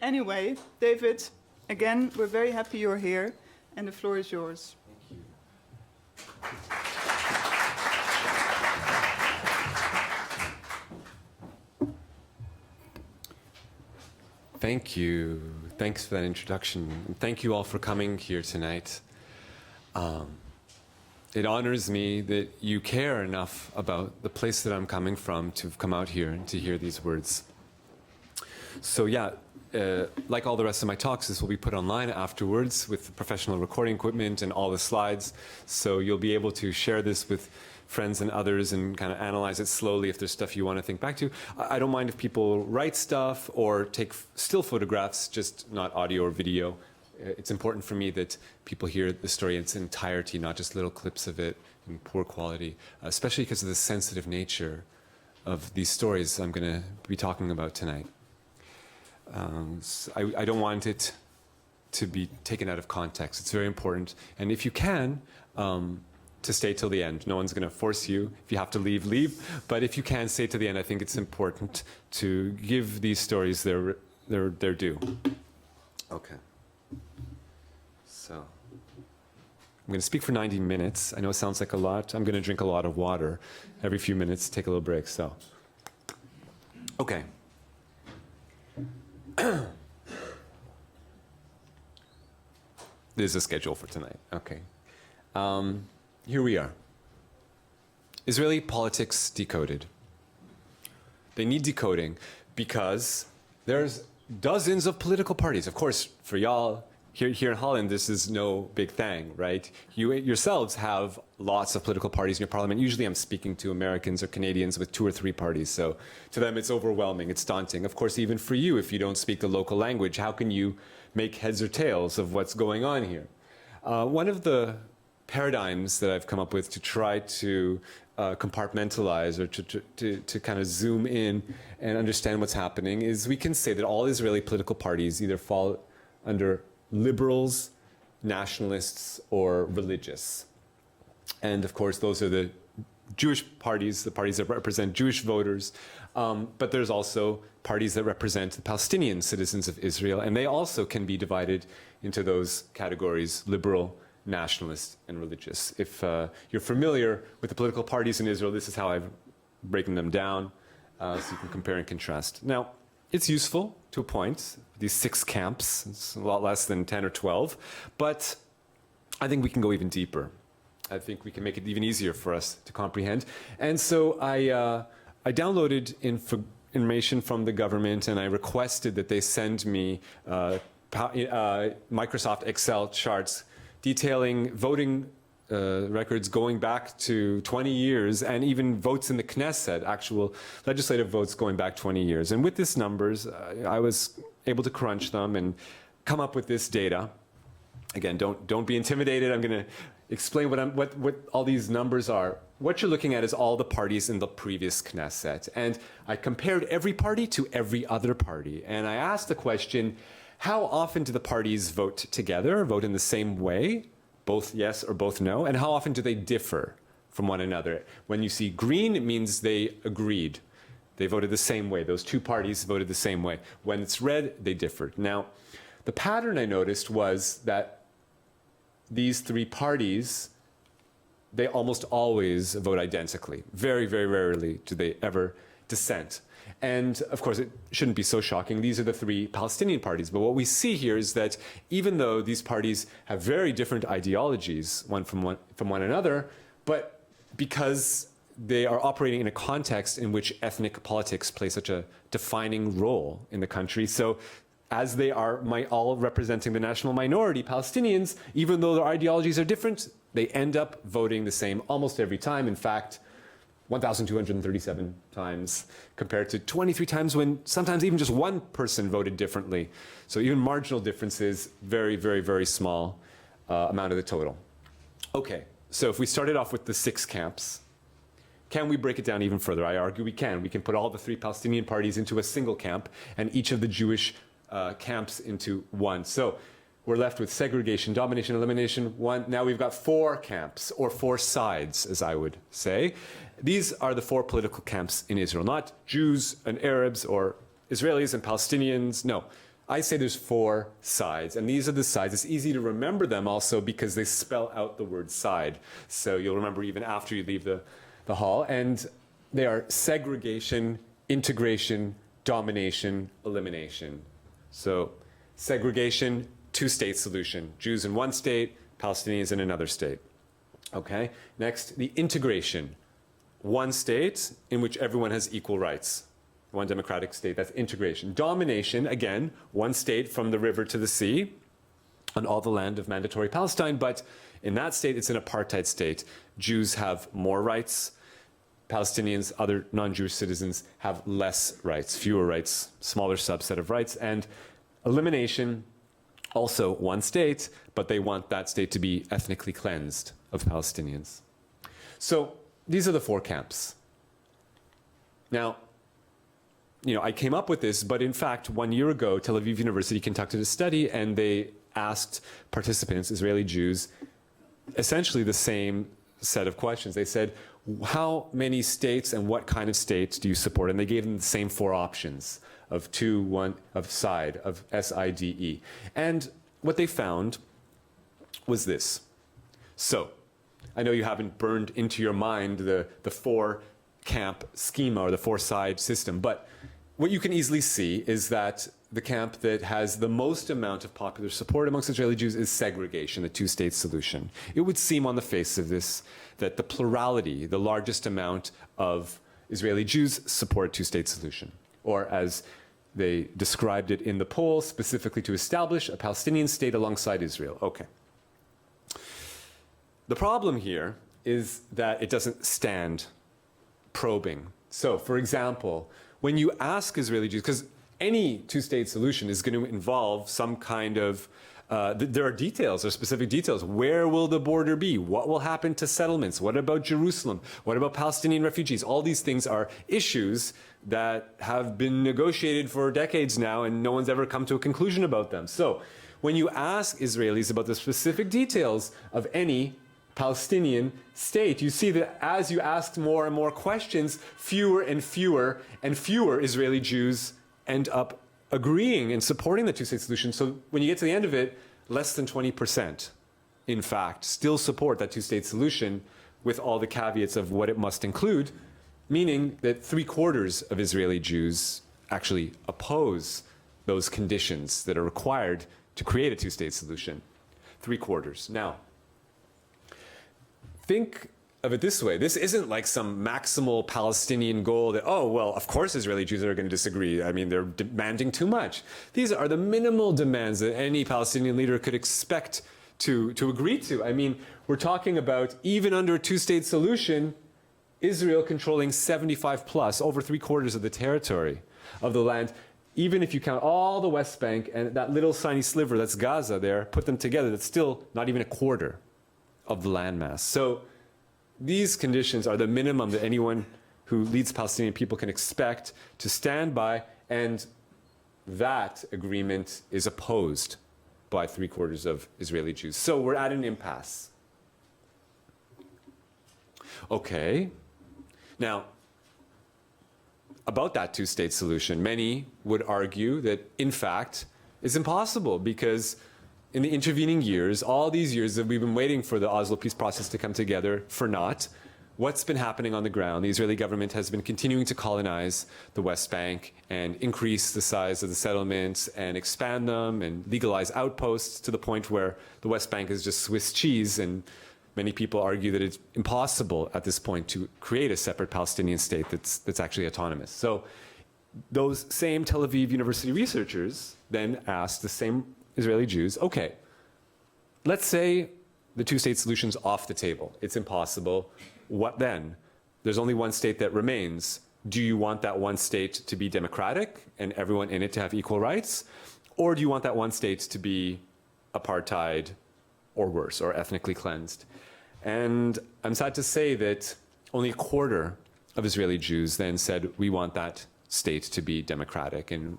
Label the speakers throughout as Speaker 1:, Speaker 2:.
Speaker 1: Anyway, David, again, we're very happy you're here, and the floor is yours.
Speaker 2: Thank you. Thanks for that introduction. And thank you all for coming here tonight. It honors me that you care enough about the place that I'm coming from to have come out here and to hear these words. So yeah, like all the rest of my talks, this will be put online afterwards with professional recording equipment and all the slides. So you'll be able to share this with friends and others and kind of analyze it slowly if there's stuff you want to think back to. I don't mind if people write stuff or take still photographs, just not audio or video. It's important for me that people hear the story in its entirety, not just little clips of it in poor quality, especially because of the sensitive nature of these stories I'm going to be talking about tonight. So I don't want it to be taken out of context. It's very important. And if you can, to stay till the end. No one's going to force you. If you have to leave, leave. But if you can stay till the end, I think it's important to give these stories their due. Okay. So I'm going to speak for 90 minutes. I know it sounds like a lot. I'm going to drink a lot of water every few minutes, take a little break. So, okay. There's a schedule for tonight. Okay. Here we are. Israeli politics decoded. They need decoding because there's dozens of political parties. Of course, for y'all, here in Holland, this is no big thing, right? You yourselves have lots of political parties in your parliament. Usually I'm speaking to Americans or Canadians with 2 or 3 parties, so to them it's overwhelming, it's daunting. Of course, even for you, if you don't speak the local language, how can you make heads or tails of what's going on here? One of the paradigms that I've come up with to try to compartmentalize or to kind of zoom in and understand what's happening is we can say that all Israeli political parties either fall under liberals, nationalists, or religious. And of course, those are the Jewish parties, the parties that represent Jewish voters. But there's also parties that represent the Palestinian citizens of Israel, and they also can be divided into those categories: liberal, nationalist, and religious. If you're familiar with the political parties in Israel, this is how I've broken them down, so you can compare and contrast. Now, it's useful to a point, these 6 camps. It's a lot less than 10 or 12, but I think we can go even deeper. I think we can make it even easier for us to comprehend. And so I downloaded information from the government, and I requested that they send me Microsoft Excel charts detailing voting records going back to 20 years, and even votes in the Knesset, actual legislative votes going back 20 years. And with these numbers, I was able to crunch them and come up with this data. Again, don't be intimidated. I'm going to explain what all these numbers are. What you're looking at is all the parties in the previous Knesset. And I compared every party to every other party. And I asked the question, how often do the parties vote together, vote in the same way, both yes or both no? And how often do they differ from one another? When you see green, it means they agreed. They voted the same way. Those 2 parties voted the same way. When it's red, they differed. Now, the pattern I noticed was that these 3 parties, they almost always vote identically. Very, very rarely do they ever dissent. And of course, it shouldn't be so shocking. These are the 3 Palestinian parties. But what we see here is that even though these parties have very different ideologies, one from one another, but because they are operating in a context in which ethnic politics play such a defining role in the country, so as they are all representing the national minority, Palestinians, even though their ideologies are different, they end up voting the same almost every time. In fact, 1,237 times compared to 23 times when sometimes even just one person voted differently. So even marginal differences, very, very, very small amount of the total. Okay, so if we started off with the 6 camps, can we break it down even further? I argue we can. We can put all the 3 Palestinian parties into a single camp and each of the Jewish camps into one. So we're left with segregation, domination, elimination, 1. Now we've got 4 camps, or 4 sides, as I would say. These are the 4 political camps in Israel, not Jews and Arabs or Israelis and Palestinians. No, I say there's 4 sides, and these are the sides. It's easy to remember them also because they spell out the word side. So you'll remember even after you leave the hall. And they are segregation, integration, domination, elimination. So segregation, 2-state solution. Jews in one state, Palestinians in another state. Okay? Next, the integration. One state in which everyone has equal rights. One democratic state, that's integration. Domination, again, one state from the river to the sea on all the land of mandatory Palestine, but in that state, it's an apartheid state. Jews have more rights. Palestinians, other non-Jewish citizens, have less rights, fewer rights, smaller subset of rights. And elimination, also one state, but they want that state to be ethnically cleansed of Palestinians. So these are the 4 camps. Now, I came up with this, but in fact, 1 year ago, Tel Aviv University conducted a study, and they asked participants, Israeli Jews, essentially the same set of questions. They said, how many states and what kind of states do you support? And they gave them the same 4 options of 2, 1, of side, of SIDE. And what they found was this. So, I know you haven't burned into your mind the 4-camp schema or the 4-side system, but what you can easily see is that the camp that has the most amount of popular support amongst Israeli Jews is segregation, the 2-state solution. It would seem on the face of this that the plurality, the largest amount of Israeli Jews support 2-state solution, or as they described it in the poll, specifically to establish a Palestinian state alongside Israel. Okay. The problem here is that it doesn't stand probing. So, for example, when you ask Israeli Jews, because any 2-state solution is going to involve some kind of, there are details, there are specific details. Where will the border be? What will happen to settlements? What about Jerusalem? What about Palestinian refugees? All these things are issues that have been negotiated for decades now, and no one's ever come to a conclusion about them. So when you ask Israelis about the specific details of any Palestinian state, you see that as you ask more and more questions, fewer and fewer Israeli Jews end up agreeing and supporting the 2-state solution. So when you get to the end of it, less than 20%, in fact, still support that 2-state solution with all the caveats of what it must include, meaning that 3/4 of Israeli Jews actually oppose those conditions that are required to create a 2-state solution. 3/4. Now, think of it this way. This isn't like some maximal Palestinian goal that, oh, well, of course Israeli Jews are going to disagree. I mean, they're demanding too much. These are the minimal demands that any Palestinian leader could expect to agree to. I mean, we're talking about, even under a 2-state solution, Israel controlling 75+, over 3/4 of the territory of the land. Even if you count all the West Bank and that little tiny sliver that's Gaza there, put them together, that's still not even a quarter of the landmass. So these conditions are the minimum that anyone who leads Palestinian people can expect to stand by, and that agreement is opposed by 3/4 of Israeli Jews. So we're at an impasse. Okay. Now, about that 2-state solution, many would argue that, in fact, it's impossible because in the intervening years, all these years that we've been waiting for the Oslo peace process to come together for naught, what's been happening on the ground? The Israeli government has been continuing to colonize the West Bank and increase the size of the settlements and expand them and legalize outposts to the point where the West Bank is just Swiss cheese, and many people argue that it's impossible at this point to create a separate Palestinian state that's actually autonomous. So those same Tel Aviv University researchers then asked the same Israeli Jews, okay, let's say the 2-state solution's off the table. It's impossible. What then? There's only one state that remains. Do you want that one state to be democratic and everyone in it to have equal rights? Or do you want that one state to be apartheid or worse, or ethnically cleansed? And I'm sad to say that only 1/4 of Israeli Jews then said, we want that state to be democratic, and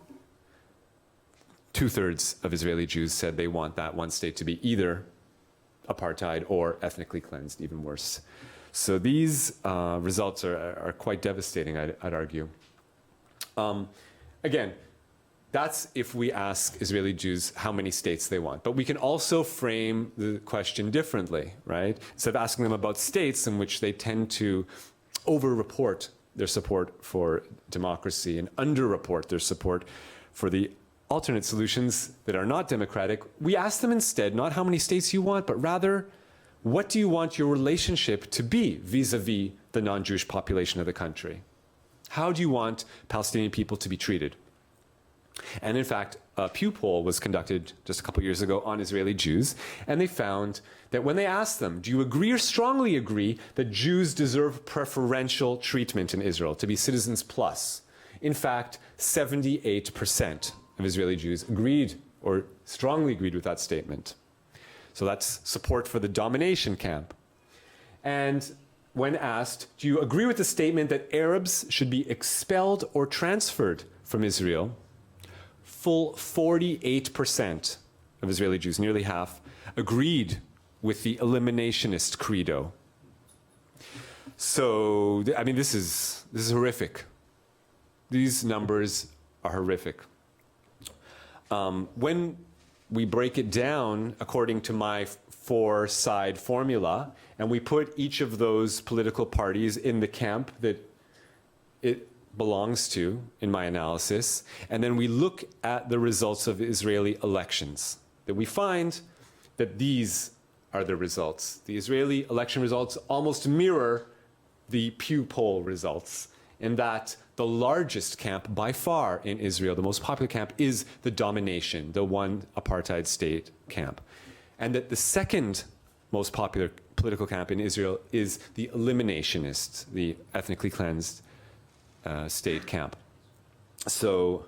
Speaker 2: 2/3 of Israeli Jews said they want that one state to be either apartheid or ethnically cleansed, even worse. So these results are quite devastating, I'd argue. Again, That's if we ask Israeli Jews how many states they want. But we can also frame the question differently, right? Instead of asking them about states in which they tend to over-report their support for democracy and under-report their support for the alternate solutions that are not democratic, we ask them instead not how many states you want, but rather, what do you want your relationship to be vis-a-vis the non-Jewish population of the country? How do you want Palestinian people to be treated? And in fact, a Pew poll was conducted just a couple years ago on Israeli Jews, and they found that when they asked them, do you agree or strongly agree that Jews deserve preferential treatment in Israel, to be citizens plus? In fact, 78% of Israeli Jews agreed or strongly agreed with that statement. So that's support for the domination camp. And when asked, do you agree with the statement that Arabs should be expelled or transferred from Israel? Full 48% of Israeli Jews, nearly half, agreed with the eliminationist credo. So, I mean, this is horrific. These numbers are horrific. When we break it down according to my four-side formula, and we put each of those political parties in the camp that it belongs to, in my analysis, and then we look at the results of Israeli elections, that we find that these are the results. The Israeli election results almost mirror the Pew poll results, in that the largest camp by far in Israel, the most popular camp, is the domination, the one apartheid state camp. And that the second most popular political camp in Israel is the eliminationist, the ethnically cleansed state camp. So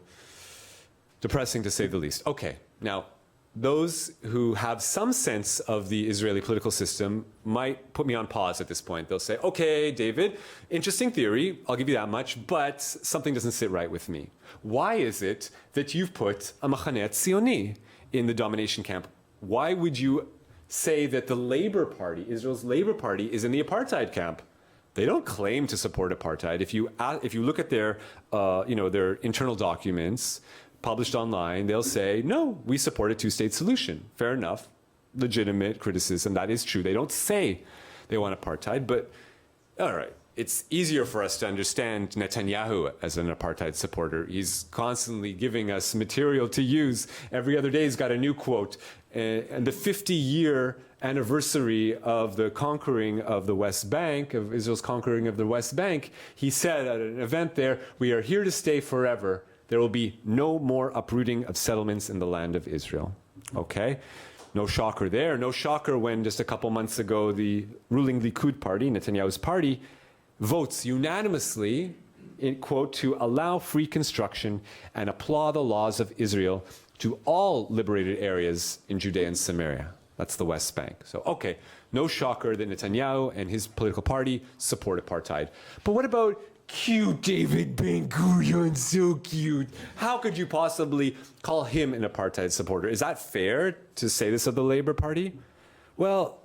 Speaker 2: depressing to say the least. Okay, now those who have some sense of the Israeli political system might put me on pause at this point. They'll say, okay, David, interesting theory, I'll give you that much, but something doesn't sit right with me. Why is it that you've put a Machaneh Tzioni in the domination camp? Why would you say that the Labour Party, Israel's Labour Party, is in the apartheid camp? They don't claim to support apartheid. If you look at their, their internal documents published online, they'll say, no, we support a two-state solution. Fair enough, legitimate criticism, that is true. They don't say they want apartheid, but all right. It's easier for us to understand Netanyahu as an apartheid supporter. He's constantly giving us material to use. Every other day he's got a new quote. And the 50-year anniversary of the conquering of the West Bank, of Israel's conquering of the West Bank, he said at an event there, we are here to stay forever. There will be no more uprooting of settlements in the land of Israel. Okay? No shocker there. No shocker when just a couple months ago the ruling Likud party, Netanyahu's party, votes unanimously, in quote, to allow free construction and apply the laws of Israel to all liberated areas in Judea and Samaria. That's the West Bank. So, okay, no shocker that Netanyahu and his political party support apartheid. But what about cute David Ben-Gurion, so cute? How could you possibly call him an apartheid supporter? Is that fair to say this of the Labour Party? Well,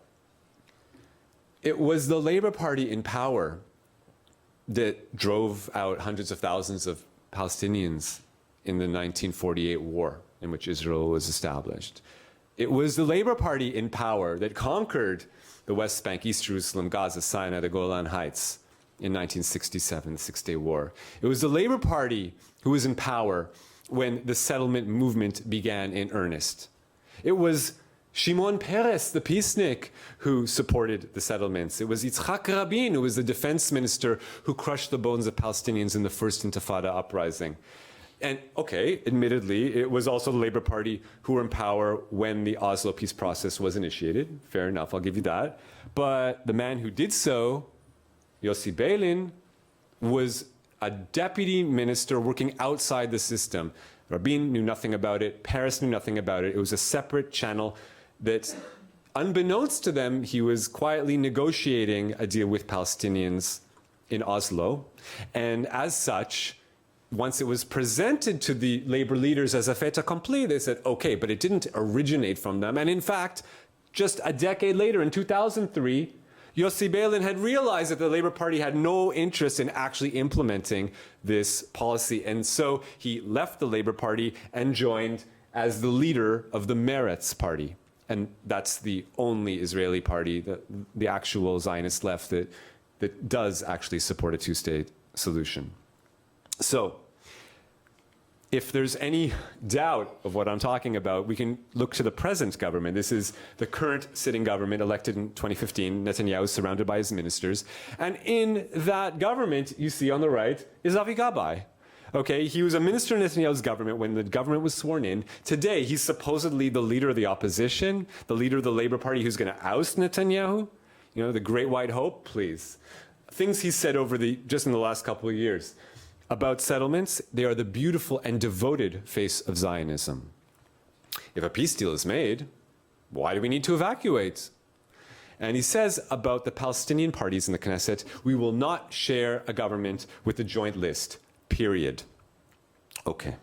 Speaker 2: it was the Labour Party in power that drove out hundreds of thousands of Palestinians in the 1948 war in which Israel was established. It was the Labour Party in power that conquered the West Bank, East Jerusalem, Gaza, Sinai, the Golan Heights in 1967, the Six-Day War. It was the Labour Party who was in power when the settlement movement began in earnest. It was Shimon Peres, the peacenik, who supported the settlements. It was Yitzhak Rabin, who was the defense minister, who crushed the bones of Palestinians in the first Intifada uprising. And, okay, admittedly, it was also the Labour Party who were in power when the Oslo peace process was initiated. Fair enough, I'll give you that. But the man who did so, Yossi Beilin, was a deputy minister working outside the system. Rabin knew nothing about it. Peres knew nothing about it. It was a separate channel that, unbeknownst to them, he was quietly negotiating a deal with Palestinians in Oslo. And as such, once it was presented to the labor leaders as a fait accompli, they said, okay, but it didn't originate from them. And in fact, just a decade later, in 2003, Yossi Beilin had realized that the Labour Party had no interest in actually implementing this policy. And so he left the Labour Party and joined as the leader of the Meretz Party. And that's the only Israeli party, the actual Zionist left, that does actually support a two-state solution. So, if there's any doubt of what I'm talking about, we can look to the present government. This is the current sitting government elected in 2015. Netanyahu is surrounded by his ministers. And in that government, you see on the right, is Avi Gabai. Okay, he was a minister in Netanyahu's government when the government was sworn in. Today, he's supposedly the leader of the opposition, the leader of the Labour Party who's going to oust Netanyahu. You know, the great white hope, please. Things he said over just in the last couple of years about settlements, they are the beautiful and devoted face of Zionism. If a peace deal is made, why do we need to evacuate? And he says about the Palestinian parties in the Knesset, we will not share a government with the joint list, period. Okay.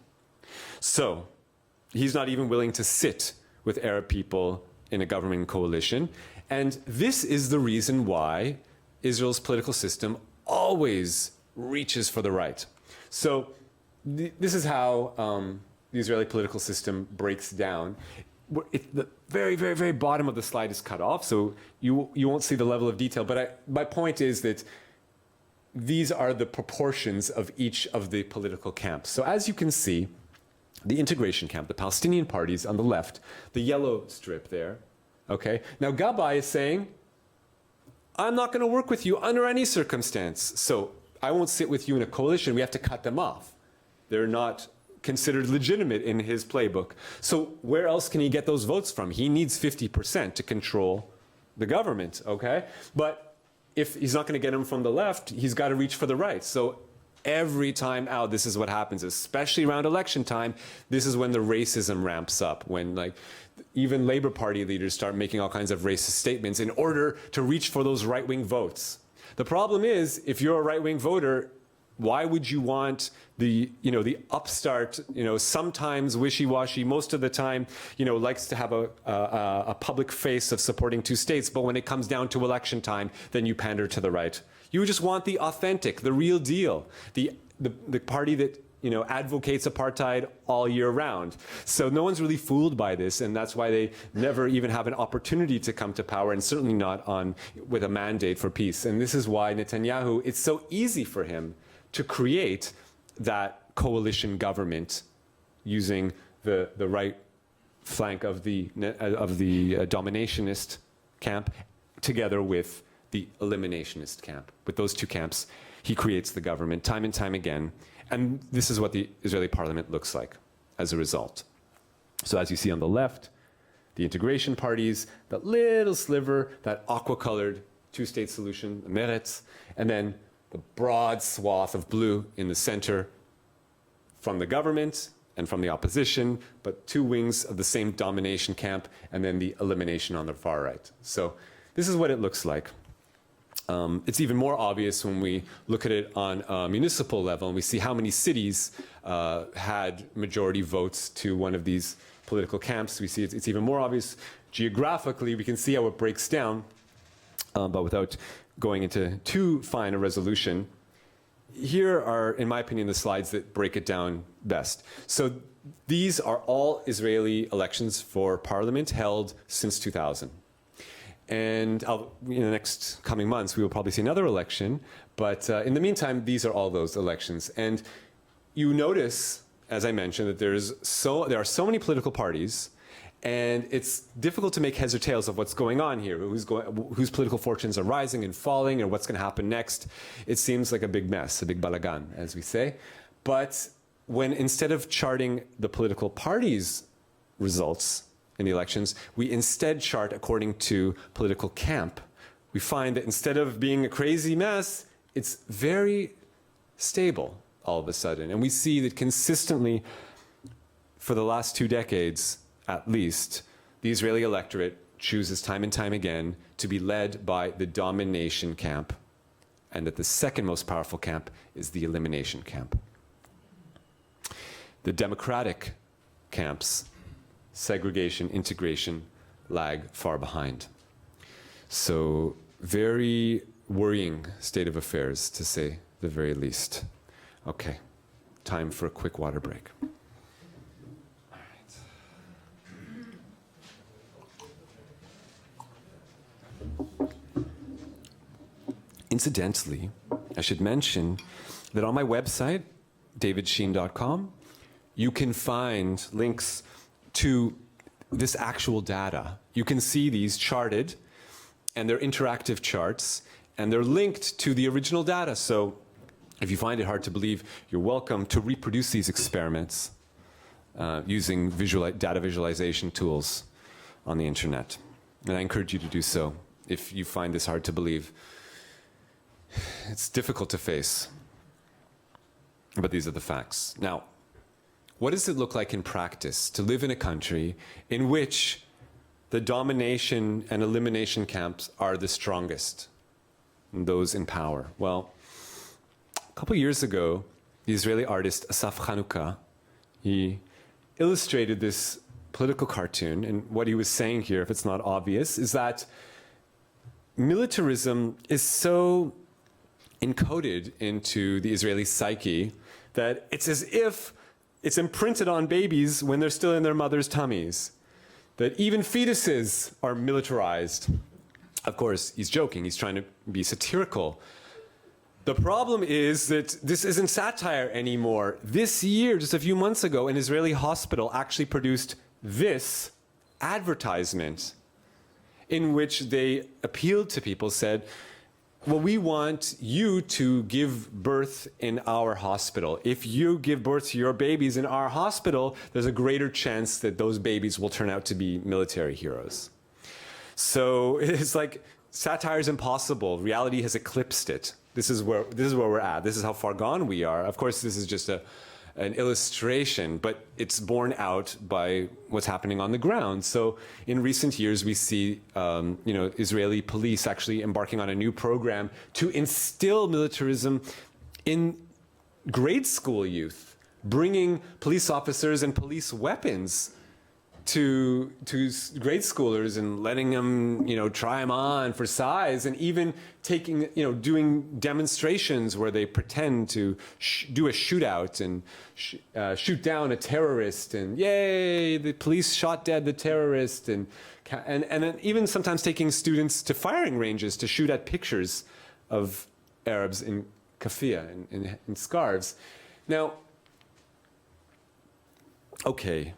Speaker 2: So, he's not even willing to sit with Arab people in a government coalition. And this is the reason why Israel's political system always reaches for the right. So this is how the Israeli political system breaks down. The very, very, very bottom of the slide is cut off, so you won't see the level of detail. But my point is that these are the proportions of each of the political camps. So as you can see, the integration camp, the Palestinian parties on the left, the yellow strip there, okay? Now Gabai is saying, I'm not going to work with you under any circumstance. So I won't sit with you in a coalition. We have to cut them off. They're not considered legitimate in his playbook. So where else can he get those votes from? He needs 50% to control the government, okay? But if he's not going to get them from the left, he's got to reach for the right. So every time out, this is what happens, especially around election time. This is when the racism ramps up, when like even Labour Party leaders start making all kinds of racist statements in order to reach for those right-wing votes. The problem is, if you're a right-wing voter, why would you want the upstart, sometimes wishy-washy, most of the time, likes to have a public face of supporting two states, but when it comes down to election time, then you pander to the right. You just want the authentic, the real deal, the party that advocates apartheid all year round. So no one's really fooled by this, and that's why they never even have an opportunity to come to power, and certainly not with a mandate for peace. And this is why Netanyahu, it's so easy for him to create that coalition government using the right flank of the dominationist camp together with the eliminationist camp. With those two camps, he creates the government time and time again. And this is what the Israeli parliament looks like as a result. So as you see on the left, the integration parties, that little sliver, that aqua-colored two-state solution, Meretz, and then the broad swath of blue in the center from the government and from the opposition, but two wings of the same domination camp, and then the elimination on the far right. So this is what it looks like. It's even more obvious when we look at it on a municipal level and we see how many cities had majority votes to one of these political camps. We see it's even more obvious geographically. We can see how it breaks down, but without going into too fine a resolution, here are, in my opinion, the slides that break it down best. So these are all Israeli elections for parliament held since 2000. And in the next coming months, we will probably see another election. But in the meantime, these are all those elections. And you notice, as I mentioned, that there are so many political parties, and it's difficult to make heads or tails of what's going on here, whose political fortunes are rising and falling, or what's going to happen next. It seems like a big mess, a big balagan, as we say. But when instead of charting the political parties' results in the elections, we instead chart according to political camp, we find that instead of being a crazy mess, it's very stable all of a sudden. And we see that consistently, for the last 2 decades at least, the Israeli electorate chooses time and time again to be led by the domination camp, and that the second most powerful camp is the elimination camp. The democratic camps, segregation, integration, lag far behind. So very worrying state of affairs, to say the very least. Okay, time for a quick water break. Incidentally, I should mention that on my website, davidsheen.com, you can find links to this actual data. You can see these charted, and they're interactive charts, and they're linked to the original data. So if you find it hard to believe, you're welcome to reproduce these experiments using data visualization tools on the internet. And I encourage you to do so if you find this hard to believe. It's difficult to face, but these are the facts. Now, what does it look like in practice to live in a country in which the domination and elimination camps are the strongest, and those in power? Well, a couple years ago, the Israeli artist Asaf Chanukah, he illustrated this political cartoon, and what he was saying here, if it's not obvious, is that militarism is so encoded into the Israeli psyche that it's as if it's imprinted on babies when they're still in their mother's tummies, that even fetuses are militarized. Of course, he's joking, he's trying to be satirical. The problem is that this isn't satire anymore. This year, just a few months ago, an Israeli hospital actually produced this advertisement in which they appealed to people, said, well, we want you to give birth in our hospital. If you give birth to your babies in our hospital, there's a greater chance that those babies will turn out to be military heroes. So it's like satire is impossible. Reality has eclipsed it. This is where we're at. This is how far gone we are. Of course, this is just an illustration, but it's borne out by what's happening on the ground. So in recent years, we see Israeli police actually embarking on a new program to instill militarism in grade school youth, bringing police officers and police weapons to grade schoolers and letting them, try them on for size, and even doing demonstrations where they pretend to do a shootout and shoot down a terrorist, and yay, the police shot dead the terrorist, and then even sometimes taking students to firing ranges to shoot at pictures of Arabs in keffiyeh, in scarves. Now, okay.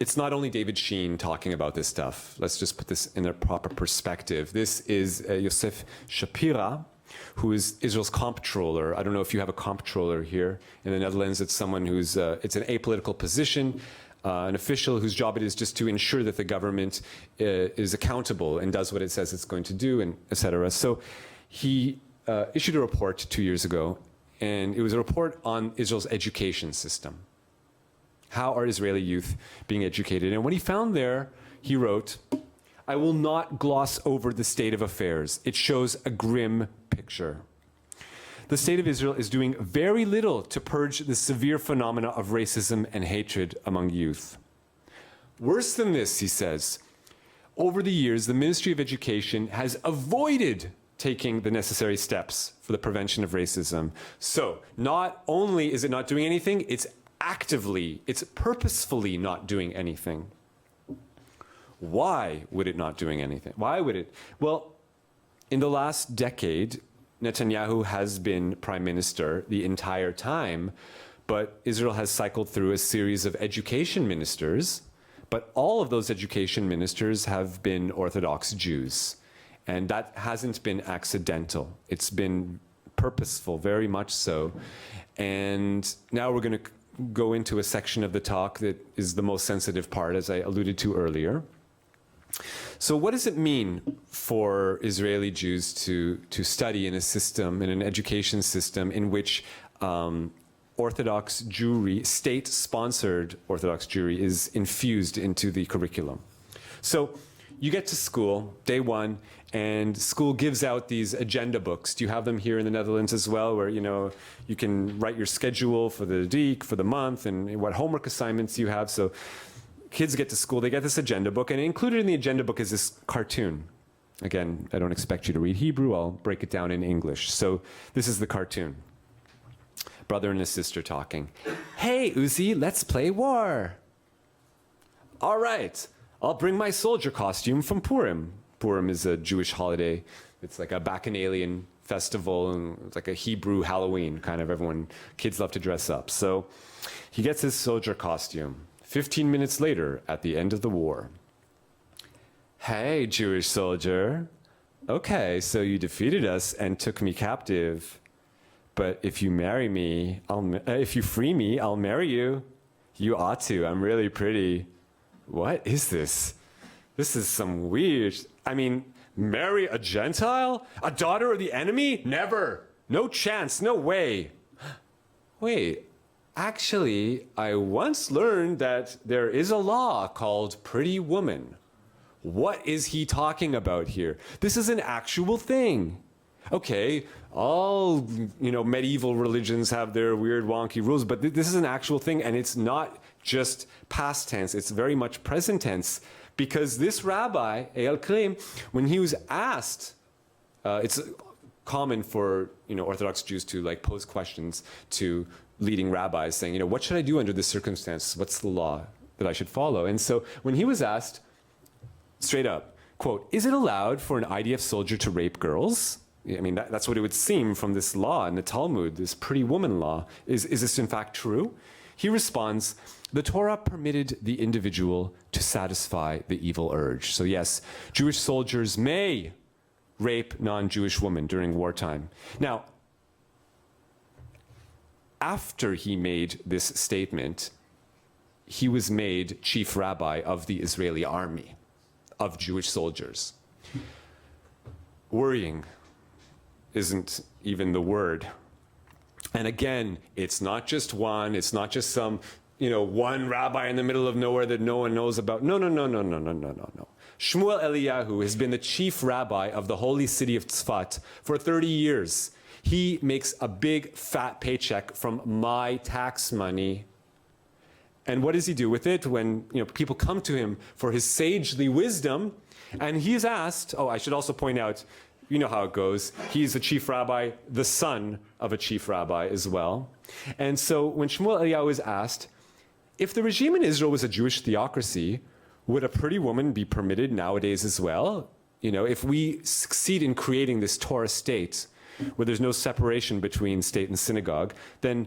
Speaker 2: It's not only David Sheen talking about this stuff. Let's just put this in a proper perspective. This is Yosef Shapira, who is Israel's comptroller. I don't know if you have a comptroller here in the Netherlands. It's someone who's, it's an apolitical position, an official whose job it is just to ensure that the government is accountable and does what it says it's going to do, and et cetera. So he issued a report 2 years ago, and it was a report on Israel's education system. How are Israeli youth being educated? And what he found there, he wrote, I will not gloss over the state of affairs. It shows a grim picture. The state of Israel is doing very little to purge the severe phenomena of racism and hatred among youth. Worse than this, he says, over the years, the Ministry of Education has avoided taking the necessary steps for the prevention of racism. So not only is it not doing anything, it's purposefully not doing anything. Why would it not doing anything? Why would it? Well, in the last decade, Netanyahu has been prime minister the entire time, but Israel has cycled through a series of education ministers, but all of those education ministers have been Orthodox Jews. And that hasn't been accidental. It's been purposeful, very much so. And now we're going to go into a section of the talk that is the most sensitive part, as I alluded to earlier. So what does it mean for Israeli Jews to study in a system, in an education system in which Orthodox Jewry, state-sponsored Orthodox Jewry, is infused into the curriculum? So you get to school, day one, and school gives out these agenda books. Do you have them here in the Netherlands as well, where you can write your schedule for the week, for the month, and what homework assignments you have? So kids get to school, they get this agenda book, and included in the agenda book is this cartoon. Again, I don't expect you to read Hebrew. I'll break it down in English. So this is the cartoon. Brother and a sister talking. Hey, Uzi, let's play war. All right, I'll bring my soldier costume from Purim. Purim is a Jewish holiday. It's like a Bacchanalian festival, and it's like a Hebrew Halloween, kind of kids love to dress up. So he gets his soldier costume. 15 minutes later, at the end of the war. Hey, Jewish soldier. Okay, so you defeated us and took me captive. But if you marry me, if you free me, I'll marry you. You ought to. I'm really pretty. What is this? This is some weird. I mean, marry a Gentile? A daughter of the enemy? Never. No chance. No way. Wait, actually, I once learned that there is a law called Pretty Woman. What is he talking about here? This is an actual thing. Okay, all medieval religions have their weird wonky rules, but this is an actual thing, and it's not just past tense, it's very much present tense, because this rabbi, Eyal Krem, when he was asked, it's common for Orthodox Jews to pose questions to leading rabbis saying, what should I do under this circumstance? What's the law that I should follow? And so when he was asked, straight up, quote, is it allowed for an IDF soldier to rape girls? I mean, that's what it would seem from this law in the Talmud, this pretty woman law. Is this in fact true? He responds, the Torah permitted the individual to satisfy the evil urge. So yes, Jewish soldiers may rape non-Jewish women during wartime. Now, after he made this statement, he was made chief rabbi of the Israeli army of Jewish soldiers. Worrying isn't even the word. And again, it's not just one, it's not just some, one rabbi in the middle of nowhere that no one knows about. No. Shmuel Eliyahu has been the chief rabbi of the holy city of Tzfat for 30 years. He makes a big fat paycheck from my tax money. And what does he do with it when people come to him for his sagely wisdom? And he's asked, I should also point out, you know how it goes. He's a chief rabbi, the son of a chief rabbi as well. And so when Shmuel Eliyahu is asked, if the regime in Israel was a Jewish theocracy, would a pretty woman be permitted nowadays as well? If we succeed in creating this Torah state where there's no separation between state and synagogue, then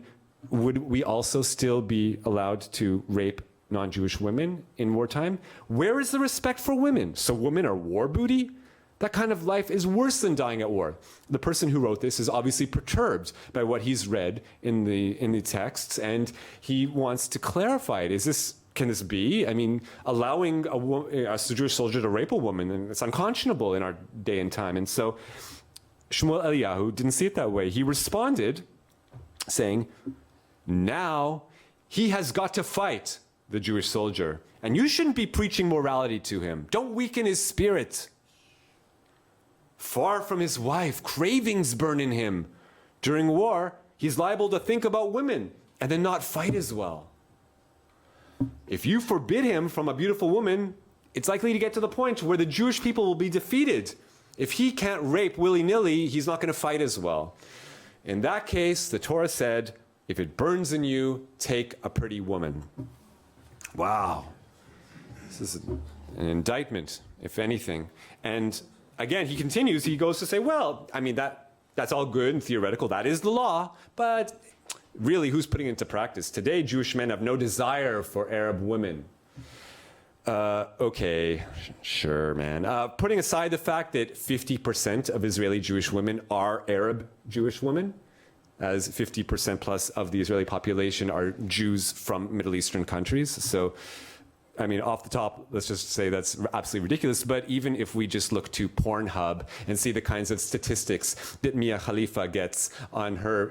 Speaker 2: would we also still be allowed to rape non-Jewish women in wartime? Where is the respect for women? So women are war booty? That kind of life is worse than dying at war. The person who wrote this is obviously perturbed by what he's read in the texts, and he wants to clarify it. Can this be? I mean, allowing a Jewish soldier to rape a woman, and it's unconscionable in our day and time. And so Shmuel Eliyahu didn't see it that way. He responded saying, now he has got to fight the Jewish soldier, and you shouldn't be preaching morality to him. Don't weaken his spirit. Far from his wife, cravings burn in him. During war, he's liable to think about women and then not fight as well. If you forbid him from a beautiful woman, it's likely to get to the point where the Jewish people will be defeated. If he can't rape willy-nilly, he's not going to fight as well. In that case, the Torah said, if it burns in you, take a pretty woman. Wow. This is an indictment, if anything. And again, he continues, he goes to say, well, I mean, that's all good and theoretical. That is the law. But really, who's putting it into practice? Today, Jewish men have no desire for Arab women. Okay, sure, man. Putting aside the fact that 50% of Israeli Jewish women are Arab Jewish women, as 50% plus of the Israeli population are Jews from Middle Eastern countries. So, I mean, off the top, let's just say that's absolutely ridiculous. But even if we just look to Pornhub and see the kinds of statistics that Mia Khalifa gets on her,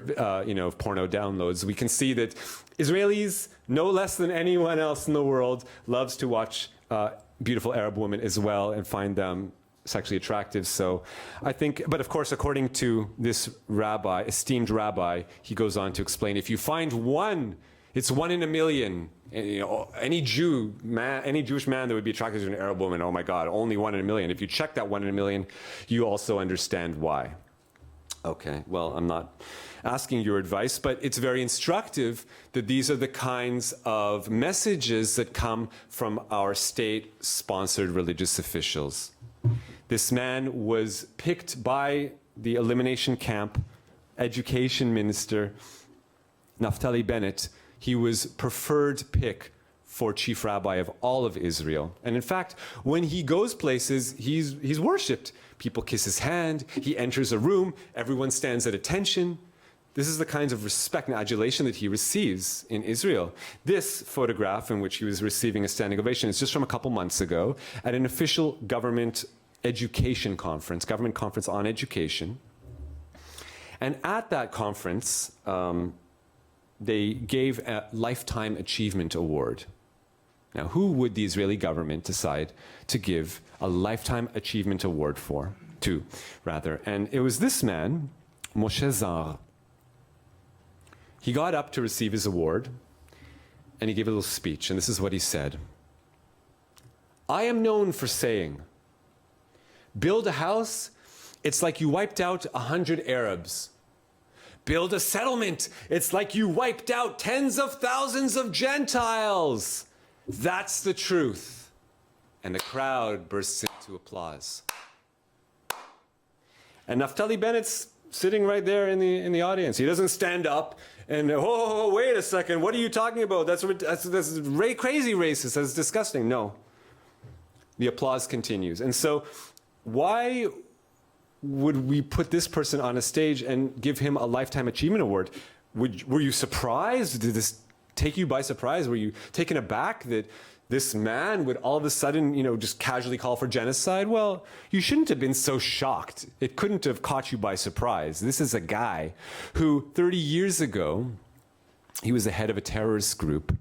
Speaker 2: porno downloads, we can see that Israelis, no less than anyone else in the world, loves to watch beautiful Arab women as well and find them sexually attractive. So I think, but of course, according to this rabbi, esteemed rabbi, he goes on to explain, if you find one, it's 1 in a million, Any Jew man, any Jewish man that would be attracted to an Arab woman, oh my God, only 1 in a million. If you check that 1 in a million, you also understand why. Okay, well, I'm not asking your advice, but it's very instructive that these are the kinds of messages that come from our state-sponsored religious officials. This man was picked by the elimination camp education minister, Naftali Bennett. He was preferred pick for chief rabbi of all of Israel. And in fact, when he goes places, he's worshipped. People kiss his hand, he enters a room, everyone stands at attention. This is the kinds of respect and adulation that he receives in Israel. This photograph in which he was receiving a standing ovation is just from a couple months ago at an official government education conference, government conference on education. And at that conference, they gave a Lifetime Achievement Award. Now, who would the Israeli government decide to give a Lifetime Achievement Award to? And it was this man, Moshe Zar. He got up to receive his award, and he gave a little speech, and this is what he said. I am known for saying, build a house, it's like you wiped out 100 Arabs. Build a settlement, it's like you wiped out tens of thousands of Gentiles. That's the truth. And the crowd bursts into applause. And Naftali Bennett's sitting right there in the audience. He doesn't stand up and, oh, wait a second, what are you talking about? That's crazy racist, that's disgusting. No. The applause continues. And so why would we put this person on a stage and give him a Lifetime Achievement Award? Were you surprised? Did this take you by surprise? Were you taken aback that this man would all of a sudden, just casually call for genocide? Well, you shouldn't have been so shocked. It couldn't have caught you by surprise. This is a guy who 30 years ago, he was the head of a terrorist group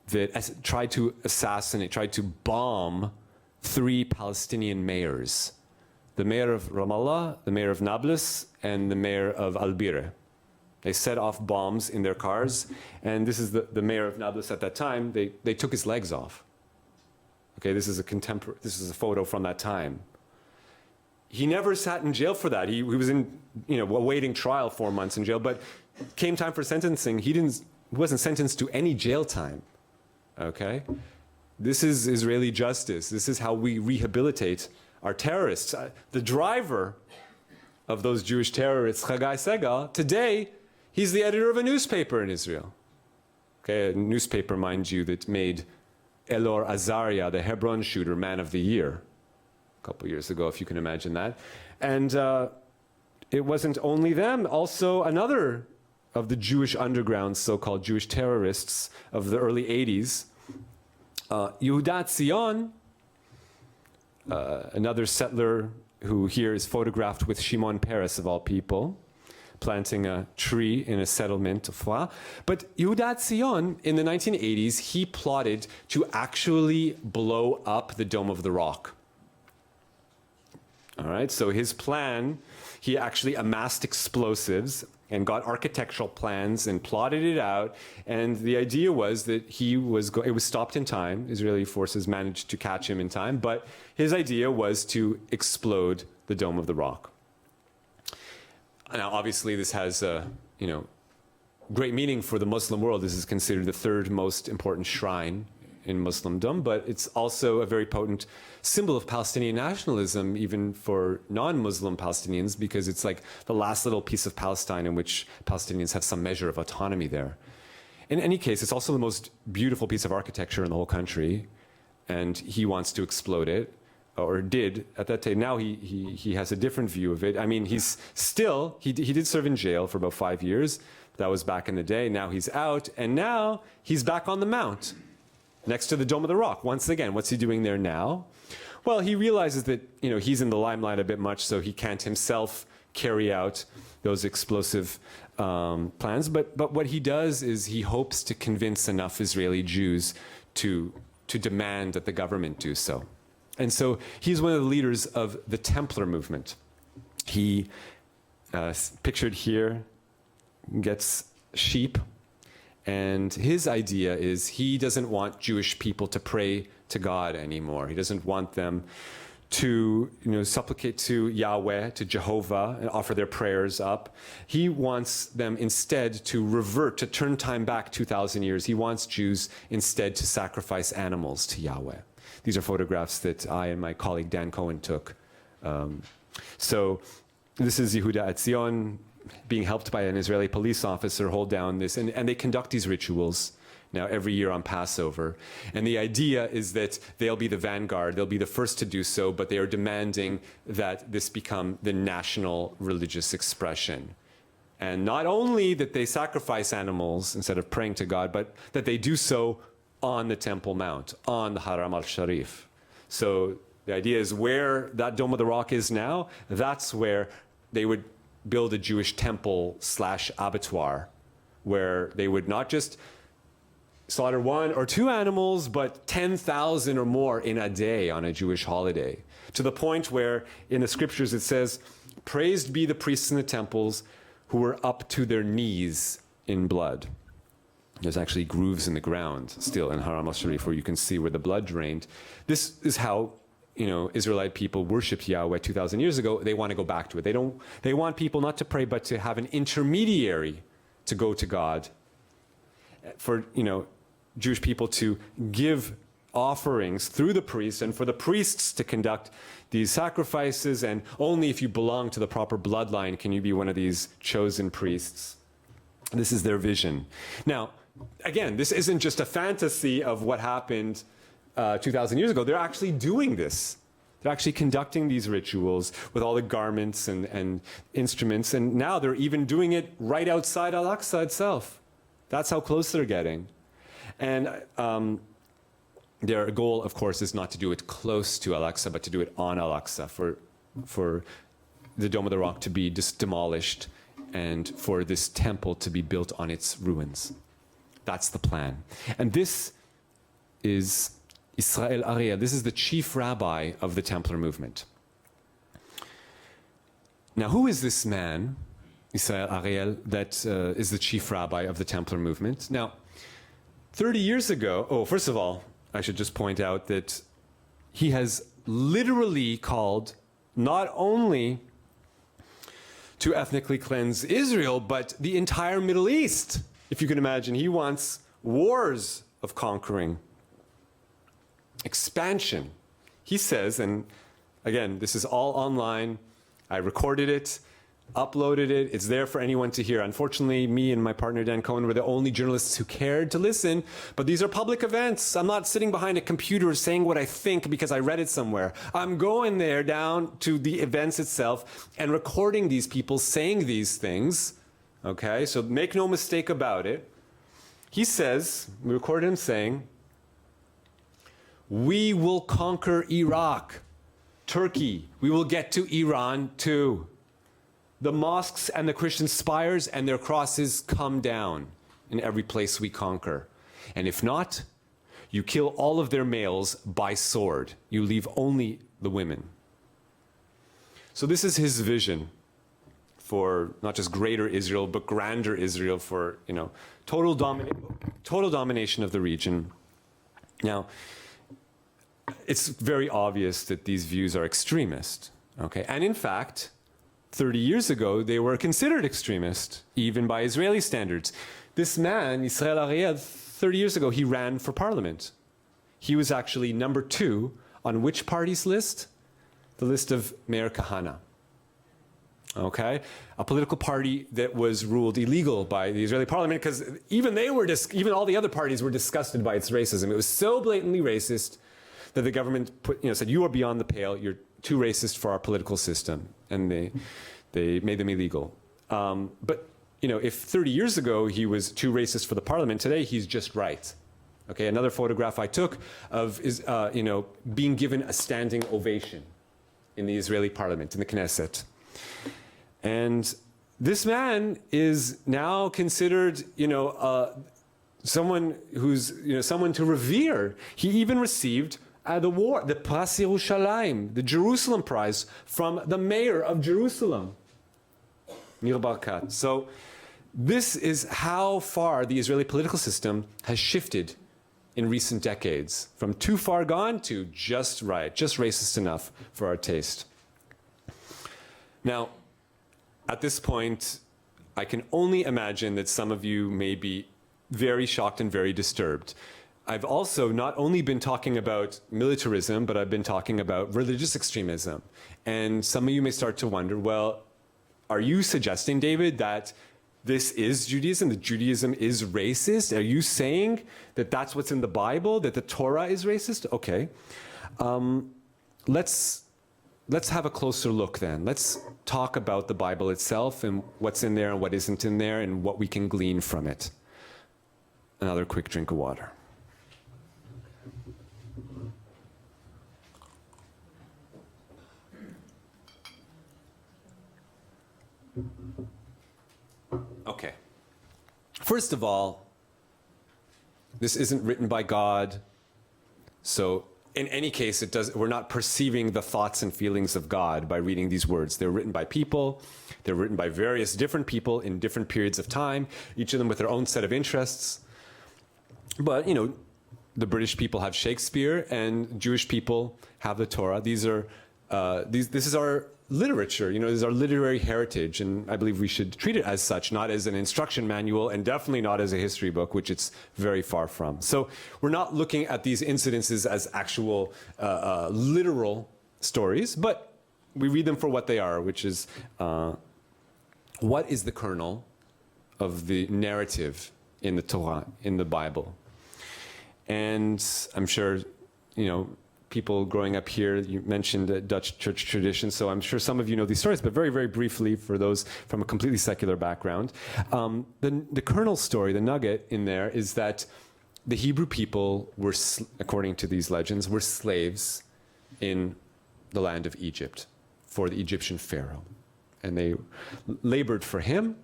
Speaker 2: that tried to bomb 3 Palestinian mayors. The mayor of Ramallah, the mayor of Nablus, and the mayor of Al-Bireh. They set off bombs in their cars, and this is the mayor of Nablus at that time. They took his legs off. Okay, this is a photo from that time. He never sat in jail for that. He was awaiting trial 4 months in jail, but came time for sentencing, he wasn't sentenced to any jail time. Okay, this is Israeli justice. This is how we rehabilitate our terrorists. The driver of those Jewish terrorists, Chagai Segal, today, he's the editor of a newspaper in Israel. Okay, a newspaper, mind you, that made Elor Azaria, the Hebron shooter, Man of the Year a couple years ago, if you can imagine that. And it wasn't only them, also another of the Jewish underground, so-called Jewish terrorists of the early 80s, Yehuda Tzion, another settler who here is photographed with Shimon Peres, of all people, planting a tree in a settlement of Foix. But Yehuda Tzion, in the 1980s, he plotted to actually blow up the Dome of the Rock. All right, so his plan, he actually amassed explosives and got architectural plans and plotted it out. And the idea was that it was stopped in time. Israeli forces managed to catch him in time. But his idea was to explode the Dome of the Rock. Now, obviously, this has great meaning for the Muslim world. This is considered the 3rd most important shrine in Muslimdom, but it's also a very potent symbol of Palestinian nationalism, even for non-Muslim Palestinians, because it's like the last little piece of Palestine in which Palestinians have some measure of autonomy there. In any case, it's also the most beautiful piece of architecture in the whole country, and he wants to explode it, or did at that time. Now he has a different view of it. I mean, he did serve in jail for about 5 years. That was back in the day. Now he's out, and now he's back on the Mount, next to the Dome of the Rock. Once again, what's he doing there now? Well, he realizes that he's in the limelight a bit much, so he can't himself carry out those explosive plans. But what he does is he hopes to convince enough Israeli Jews to demand that the government do so. And so he's one of the leaders of the Templar movement. He, pictured here, gets sheep And his idea is he doesn't want Jewish people to pray to God anymore. He doesn't want them to supplicate to Yahweh, to Jehovah, and offer their prayers up. He wants them instead to revert, to turn time back 2,000 years. He wants Jews instead to sacrifice animals to Yahweh. These are photographs that I and my colleague Dan Cohen took. So this is Yehuda Etzion being helped by an Israeli police officer hold down this, and they conduct these rituals now every year on Passover. And the idea is that they'll be the vanguard, they'll be the first to do so, but they are demanding that this become the national religious expression. And not only that they sacrifice animals instead of praying to God, but that they do so on the Temple Mount, on the Haram al-Sharif. So the idea is where that Dome of the Rock is now, that's where they would build a Jewish temple / abattoir, where they would not just slaughter 1 or 2 animals, but 10,000 or more in a day on a Jewish holiday. To the point where in the scriptures it says, "Praised be the priests in the temples who were up to their knees in blood." There's actually grooves in the ground still in Haram al-Sharif where you can see where the blood drained. This is how Israelite people worshipped Yahweh 2,000 years ago. They want to go back to it. They want people not to pray, but to have an intermediary to go to God. For Jewish people to give offerings through the priests, and for the priests to conduct these sacrifices, and only if you belong to the proper bloodline can you be one of these chosen priests. This is their vision. Now, again, this isn't just a fantasy of what happened 2,000 years ago. They're actually doing this. They're actually conducting these rituals with all the garments and instruments, and now they're even doing it right outside Al-Aqsa itself. That's how close they're getting. And their goal, of course, is not to do it close to Al-Aqsa, but to do it on Al-Aqsa, for the Dome of the Rock to be demolished and for this temple to be built on its ruins. That's the plan. And this is Israel Ariel. This is the chief rabbi of the Templar movement. Now, who is this man, Israel Ariel, that is the chief rabbi of the Templar movement? Now, 30 years ago, first of all, I should just point out that he has literally called not only to ethnically cleanse Israel, but the entire Middle East. If you can imagine, he wants wars of conquering, expansion. He says, and again, this is all online, I recorded it, uploaded it, it's there for anyone to hear. Unfortunately, me and my partner Dan Cohen were the only journalists who cared to listen, but these are public events. I'm not sitting behind a computer saying what I think because I read it somewhere. I'm going there down to the events itself and recording these people saying these things, okay? So make no mistake about it. He says, we recorded him saying, "We will conquer Iraq, Turkey, we will get to Iran too. The mosques and the Christian spires and their crosses come down in every place we conquer. And if not, you kill all of their males by sword. You leave only the women." So this is his vision for not just greater Israel, but grander Israel, for total domination of the region. Now, it's very obvious that these views are extremist, okay? And in fact, 30 years ago, they were considered extremist, even by Israeli standards. This man, Israel Ariel, 30 years ago, he ran for parliament. He was actually number 2 on which party's list? The list of Meir Kahane. Okay? A political party that was ruled illegal by the Israeli parliament, because even all the other parties were disgusted by its racism. It was so blatantly racist that the government said, "You are beyond the pale. You're too racist for our political system," and they made them illegal. But if 30 years ago he was too racist for the parliament, today he's just right. Okay, another photograph I took of is being given a standing ovation in the Israeli parliament, in the Knesset, and this man is now considered someone who's someone to revere. He even received the Pras Yerushalayim, the Jerusalem Prize, from the mayor of Jerusalem, Nir Barkat. So This is how far the Israeli political system has shifted in recent decades, from too far gone to just right, just racist enough for our taste. Now, at this point, I can only imagine that some of you may be very shocked and very disturbed. I've also not only been talking about militarism, but I've been talking about religious extremism. And some of you may start to wonder, well, are you suggesting, David, that this is Judaism, that Judaism is racist? Are you saying that that's what's in the Bible, that the Torah is racist? Okay. Let's have a closer look then. Let's talk about the Bible itself and what's in there and what isn't in there and what we can glean from it. Another quick drink of water. Okay. First of all, this isn't written by God, so in any case, we're not perceiving the thoughts and feelings of God by reading these words. They're written by people. They're written by various different people in different periods of time, each of them with their own set of interests. But, you know, the British people have Shakespeare and Jewish people have the Torah. This is our literature, you know, this is our literary heritage, and I believe we should treat it as such, not as an instruction manual, and definitely not as a history book, which it's very far from. So we're not looking at these incidences as actual literal stories, but we read them for what they are, which is what is the kernel of the narrative in the Torah, in the Bible. And I'm sure, you know, people growing up here, you mentioned Dutch church tradition, so I'm sure some of you know these stories, but very, very briefly for those from a completely secular background. The kernel story, the nugget in there, is that the Hebrew people were, according to these legends, were slaves in the land of Egypt for the Egyptian Pharaoh. And they labored for him.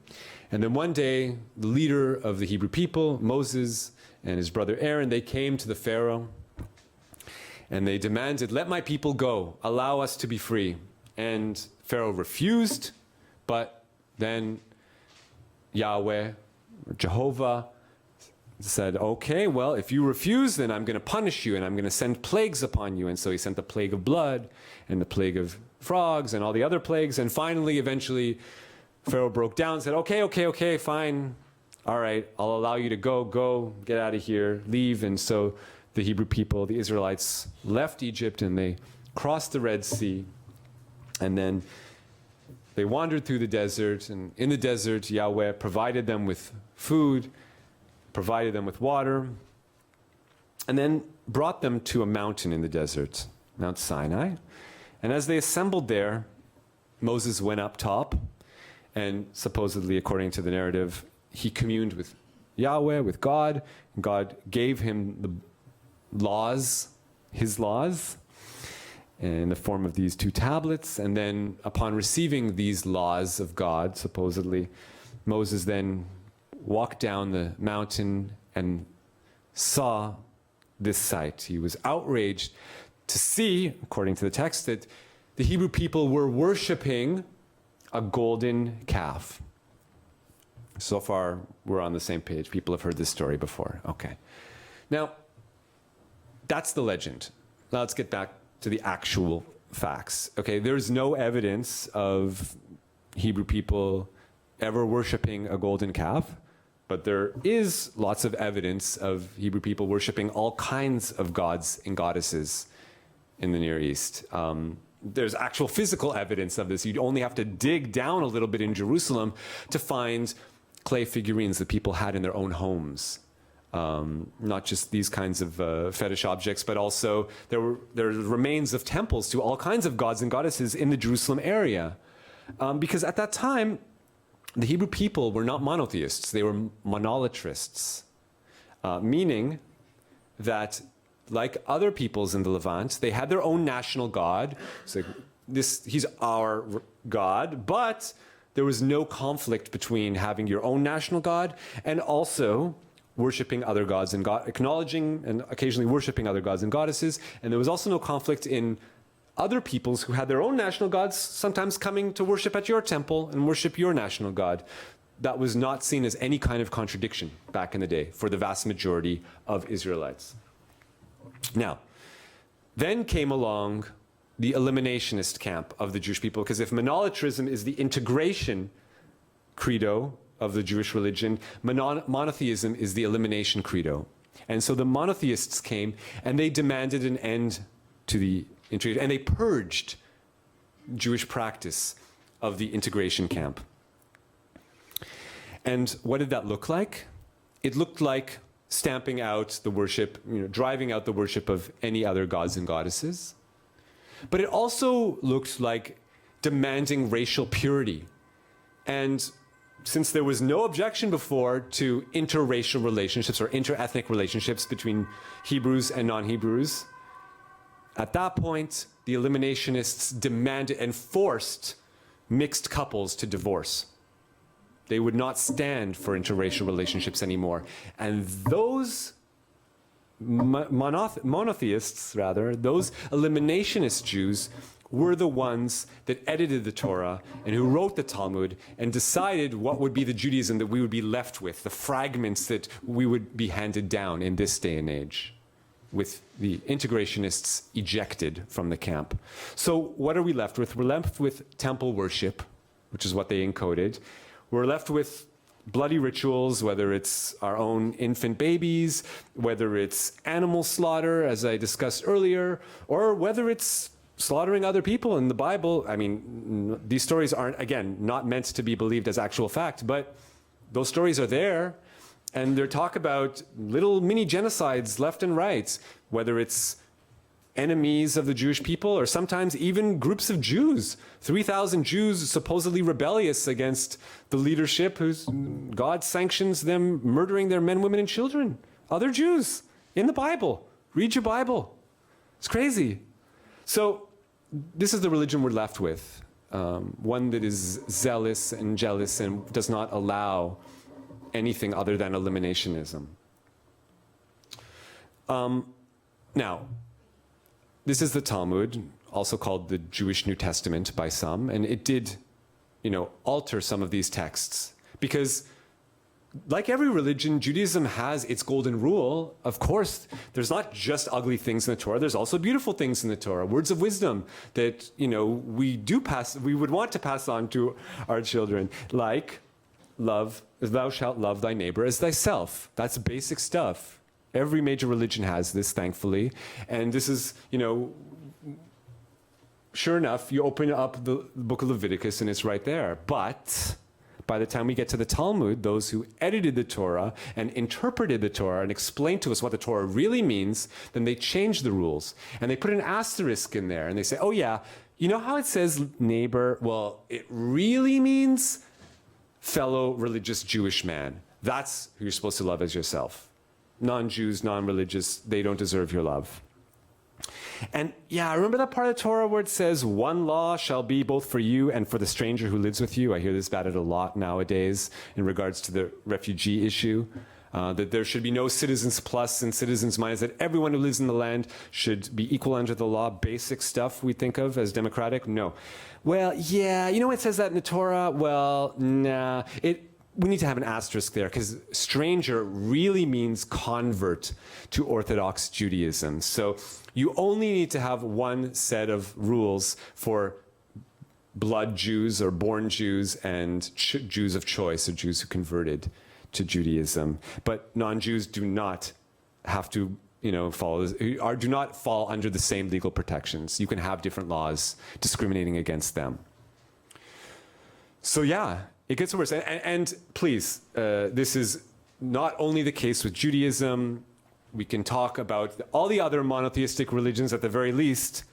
Speaker 2: And then one day, the leader of the Hebrew people, Moses, and his brother Aaron, they came to the Pharaoh and they demanded, let my people go, allow us to be free. And Pharaoh refused, but then Yahweh, or Jehovah, said, okay, well, if you refuse, then I'm going to punish you and I'm going to send plagues upon you. And so he sent the plague of blood and the plague of frogs and all the other plagues. And finally, eventually, Pharaoh broke down and said, okay, fine. All right, I'll allow you to go, get out of here, leave. And so the Hebrew people, the Israelites, left Egypt and they crossed the Red Sea. And then they wandered through the desert. And in the desert, Yahweh provided them with food, provided them with water, and then brought them to a mountain in the desert, Mount Sinai. And as they assembled there, Moses went up top, and supposedly, according to the narrative, he communed with Yahweh, with God, and God gave him the laws, his laws, in the form of these 2 tablets. And then upon receiving these laws of God, supposedly, Moses then walked down the mountain and saw this sight. He was outraged to see, according to the text, that the Hebrew people were worshiping a golden calf. So far, we're on the same page. People have heard this story before. Okay. Now, that's the legend. Now let's get back to the actual facts. Okay, there's no evidence of Hebrew people ever worshiping a golden calf, but there is lots of evidence of Hebrew people worshiping all kinds of gods and goddesses in the Near East. There's actual physical evidence of this. You'd only have to dig down a little bit in Jerusalem to find clay figurines that people had in their own homes. Not just these kinds of fetish objects, but also there are remains of temples to all kinds of gods and goddesses in the Jerusalem area. Because at that time, the Hebrew people were not monotheists, they were monolatrists, meaning that, like other peoples in the Levant, they had their own national god. So he's our God, but there was no conflict between having your own national god and also worshiping other gods and acknowledging and occasionally worshiping other gods and goddesses. And there was also no conflict in other peoples who had their own national gods sometimes coming to worship at your temple and worship your national god. that was not seen as any kind of contradiction back in the day for the vast majority of Israelites. Now, then came along the eliminationist camp of the Jewish people, because if monolatrism is the integration credo of the Jewish religion, monotheism is the elimination credo. And so the monotheists came and they demanded an end to the integration, and they purged Jewish practice of the integration camp. And what did that look like? It looked like stamping out the worship, driving out the worship of any other gods and goddesses. But it also looked like demanding racial purity. And since there was no objection before to interracial relationships or interethnic relationships between Hebrews and non-Hebrews, at that point, the eliminationists demanded and forced mixed couples to divorce. They would not stand for interracial relationships anymore. And those monotheists, those eliminationist Jews, were the ones that edited the Torah and who wrote the Talmud and decided what would be the Judaism that we would be left with, the fragments that we would be handed down in this day and age, with the integrationists ejected from the camp. So what are we left with? We're left with temple worship, which is what they encoded. We're left with bloody rituals, whether it's our own infant babies, whether it's animal slaughter, as I discussed earlier, or whether it's slaughtering other people in the Bible. I mean, these stories aren't, again, not meant to be believed as actual fact, but those stories are there, and they're talk about little mini genocides left and right, whether it's enemies of the Jewish people or sometimes even groups of Jews. 3,000 Jews supposedly rebellious against the leadership whose God sanctions them murdering their men, women, and children. Other Jews in the Bible. Read your Bible. It's crazy. So this is the religion we're left with, one that is zealous and jealous and does not allow anything other than eliminationism. Now, this is the Talmud, also called the Jewish New Testament by some, and it did, alter some of these texts. Because, like every religion, Judaism has its golden rule. Of course, there's not just ugly things in the Torah, there's also beautiful things in the Torah, words of wisdom that, we would want to pass on to our children, like, love, thou shalt love thy neighbor as thyself. That's basic stuff. Every major religion has this, thankfully. And this is, sure enough, you open up the book of Leviticus and it's right there. But by the time we get to the Talmud, those who edited the Torah and interpreted the Torah and explained to us what the Torah really means, then they change the rules. And they put an asterisk in there and they say, oh yeah, you know how it says neighbor? Well, it really means fellow religious Jewish man. That's who you're supposed to love as yourself. Non-Jews, non-religious, they don't deserve your love. And yeah, remember that part of the Torah where it says, one law shall be both for you and for the stranger who lives with you? I hear this batted a lot nowadays in regards to the refugee issue, that there should be no citizens plus and citizens minus, that everyone who lives in the land should be equal under the law. Basic stuff we think of as democratic? No. Well, yeah, it says that in the Torah? Well, nah. We need to have an asterisk there, because stranger really means convert to Orthodox Judaism. So you only need to have one set of rules for blood Jews or born Jews and Jews of choice, or Jews who converted to Judaism. But non-Jews do not have to do not fall under the same legal protections. You can have different laws discriminating against them. So yeah, it gets worse. And please, this is not only the case with Judaism. We can talk about all the other monotheistic religions at the very least.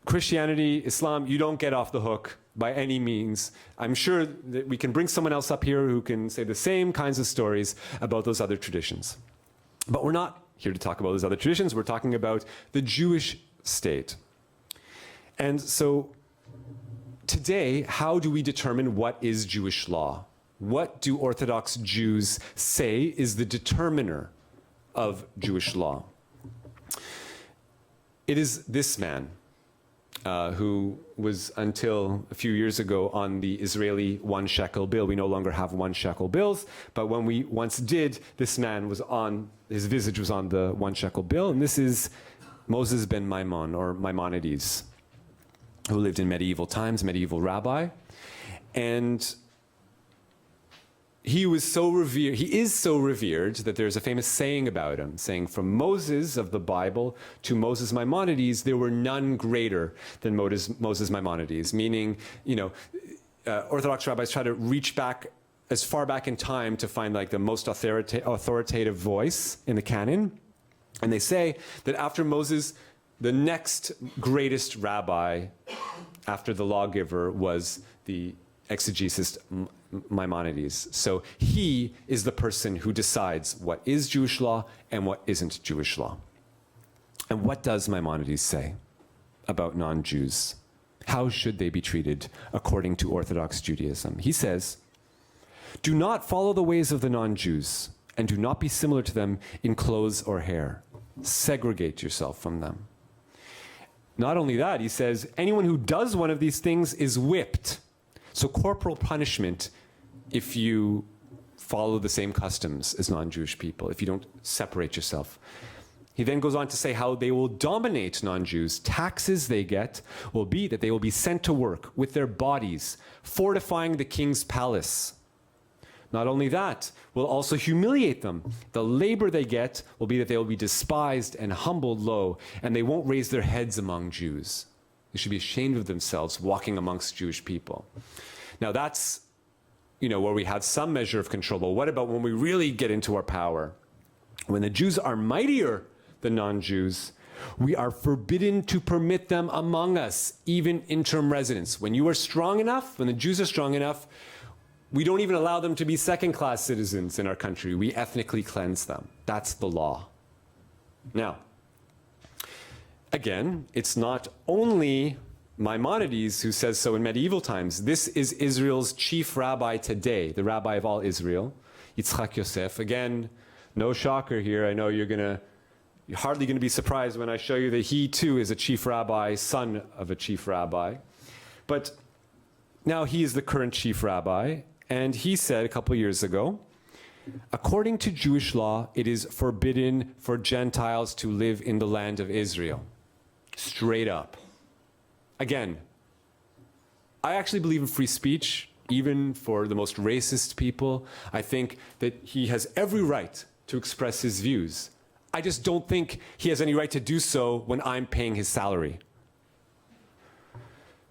Speaker 2: Christianity, Islam, you don't get off the hook by any means. I'm sure that we can bring someone else up here who can say the same kinds of stories about those other traditions. But we're not here to talk about those other traditions. We're talking about the Jewish state. And so today, how do we determine what is Jewish law? What do Orthodox Jews say is the determiner of Jewish law? It is this man, who was until a few years ago on the Israeli 1 shekel bill. We no longer have 1 shekel bills, but when we once did, this man was on, his visage was on the 1 shekel bill, and this is Moses ben Maimon, or Maimonides, who lived in medieval times, medieval rabbi. And he was so revered, he is so revered that there's a famous saying about him, saying from Moses of the Bible to Moses Maimonides, there were none greater than Moses Maimonides, meaning, you know, Orthodox rabbis try to reach back as far back in time to find like the most authoritative voice in the canon. And they say that after Moses, the next greatest rabbi after the lawgiver was the exegesis Maimonides. So he is the person who decides what is Jewish law and what isn't Jewish law. And what does Maimonides say about non-Jews? How should they be treated according to Orthodox Judaism? He says, do not follow the ways of the non-Jews, and do not be similar to them in clothes or hair. Segregate yourself from them. Not only that, he says, anyone who does one of these things is whipped. So corporal punishment if you follow the same customs as non-Jewish people, if you don't separate yourself. He then goes on to say how they will dominate non-Jews. Taxes they get will be that they will be sent to work with their bodies, fortifying the king's palace. Not only that, will also humiliate them. The labor they get will be that they will be despised and humbled low, and they won't raise their heads among Jews. They should be ashamed of themselves walking amongst Jewish people. Now that's, you know, where we have some measure of control. But what about when we really get into our power? When the Jews are mightier than non-Jews, we are forbidden to permit them among us, even interim residents. When you are strong enough, when the Jews are strong enough, we don't even allow them to be second-class citizens in our country. We ethnically cleanse them. That's the law. Now, again, it's not only Maimonides who says so in medieval times. This is Israel's chief rabbi today, the rabbi of all Israel, Yitzchak Yosef. Again, no shocker here. I know you're hardly going to be surprised when I show you that he too is a chief rabbi, son of a chief rabbi. But now he is the current chief rabbi, and he said a couple years ago, according to Jewish law, it is forbidden for Gentiles to live in the land of Israel. Straight up. Again, I actually believe in free speech, even for the most racist people. I think that he has every right to express his views. I just don't think he has any right to do so when I'm paying his salary.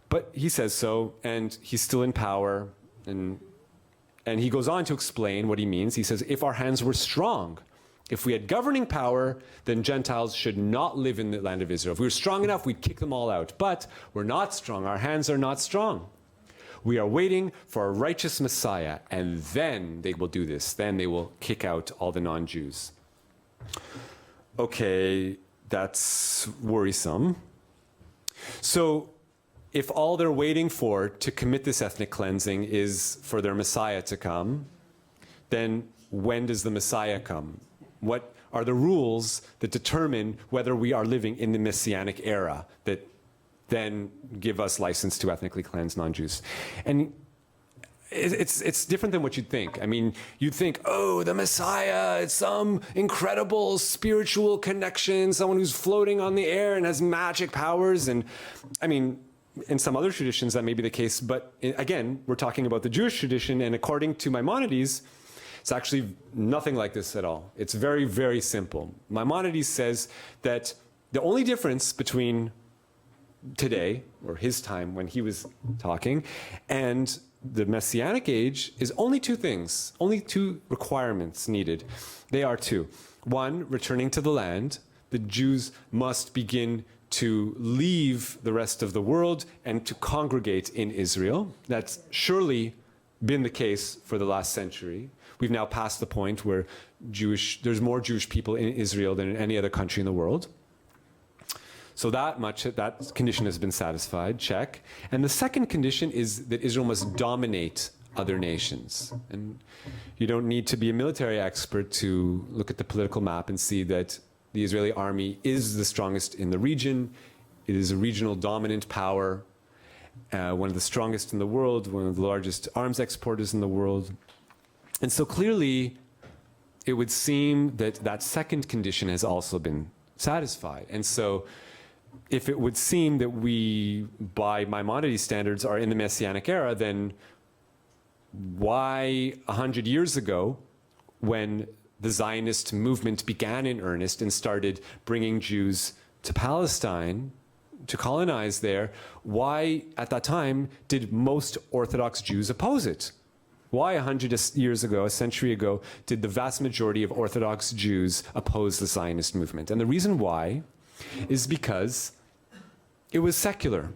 Speaker 2: But he says so, and he's still in power, and he goes on to explain what he means. He says, if our hands were strong, if we had governing power, then Gentiles should not live in the land of Israel. If we were strong enough, we'd kick them all out. But we're not strong. Our hands are not strong. We are waiting for a righteous Messiah, and then they will do this. Then they will kick out all the non-Jews. Okay, that's worrisome. So if all they're waiting for to commit this ethnic cleansing is for their Messiah to come, then when does the Messiah come? What are the rules that determine whether we are living in the Messianic era that then give us license to ethnically cleanse non-Jews? And it's different than what you'd think. I mean, you'd think, oh, the Messiah, it's some incredible spiritual connection, someone who's floating on the air and has magic powers. And I mean, in some other traditions that may be the case, but again, we're talking about the Jewish tradition, and according to Maimonides, it's actually nothing like this at all. It's very, very simple. Maimonides says that the only difference between today, or his time when he was talking, and the Messianic age is only two things, only two requirements needed. They are two. One, returning to the land. The Jews must begin to leave the rest of the world and to congregate in Israel. That's surely been the case for the last century. We've now passed the point where there's more Jewish people in Israel than in any other country in the world. So that condition has been satisfied, check. And the second condition is that Israel must dominate other nations. And you don't need to be a military expert to look at the political map and see that the Israeli army is the strongest in the region, It is a regional dominant power, one of the strongest in the world, one of the largest arms exporters in the world. And so clearly, it would seem that that second condition has also been satisfied. And so if it would seem that we, by Maimonides standards, are in the Messianic era, then why 100 years ago, when the Zionist movement began in earnest and started bringing Jews to Palestine to colonize there, why at that time did most Orthodox Jews oppose it? Why 100 years ago, a century ago, did the vast majority of Orthodox Jews oppose the Zionist movement? And the reason why is because it was secular.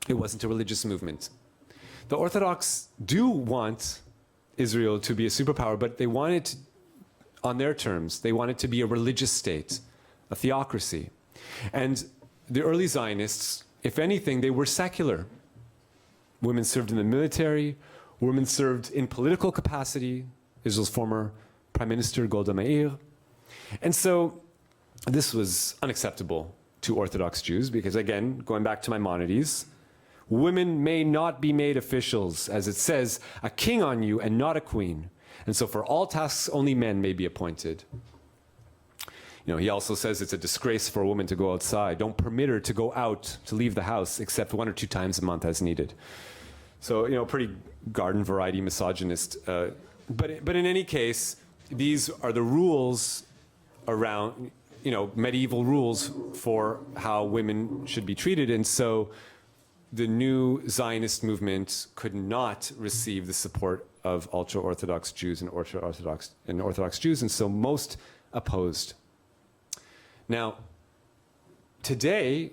Speaker 2: It wasn't a religious movement. The Orthodox do want Israel to be a superpower, but they want it on their terms. They want it to be a religious state, a theocracy. And the early Zionists, if anything, they were secular. Women served in the military, women served in political capacity, Israel's former Prime Minister Golda Meir. And so this was unacceptable to Orthodox Jews because, again, going back to Maimonides, women may not be made officials, as it says, a king on you and not a queen. And so for all tasks, only men may be appointed. You know, he also says it's a disgrace for a woman to go outside. Don't permit her to go out, to leave the house, except 1 or 2 times a month as needed. So, you know, pretty garden variety misogynist. But in any case, these are the rules around, you know, medieval rules for how women should be treated. And so the new Zionist movement could not receive the support of ultra-Orthodox Jews and Orthodox Jews, and so most opposed. Now, today,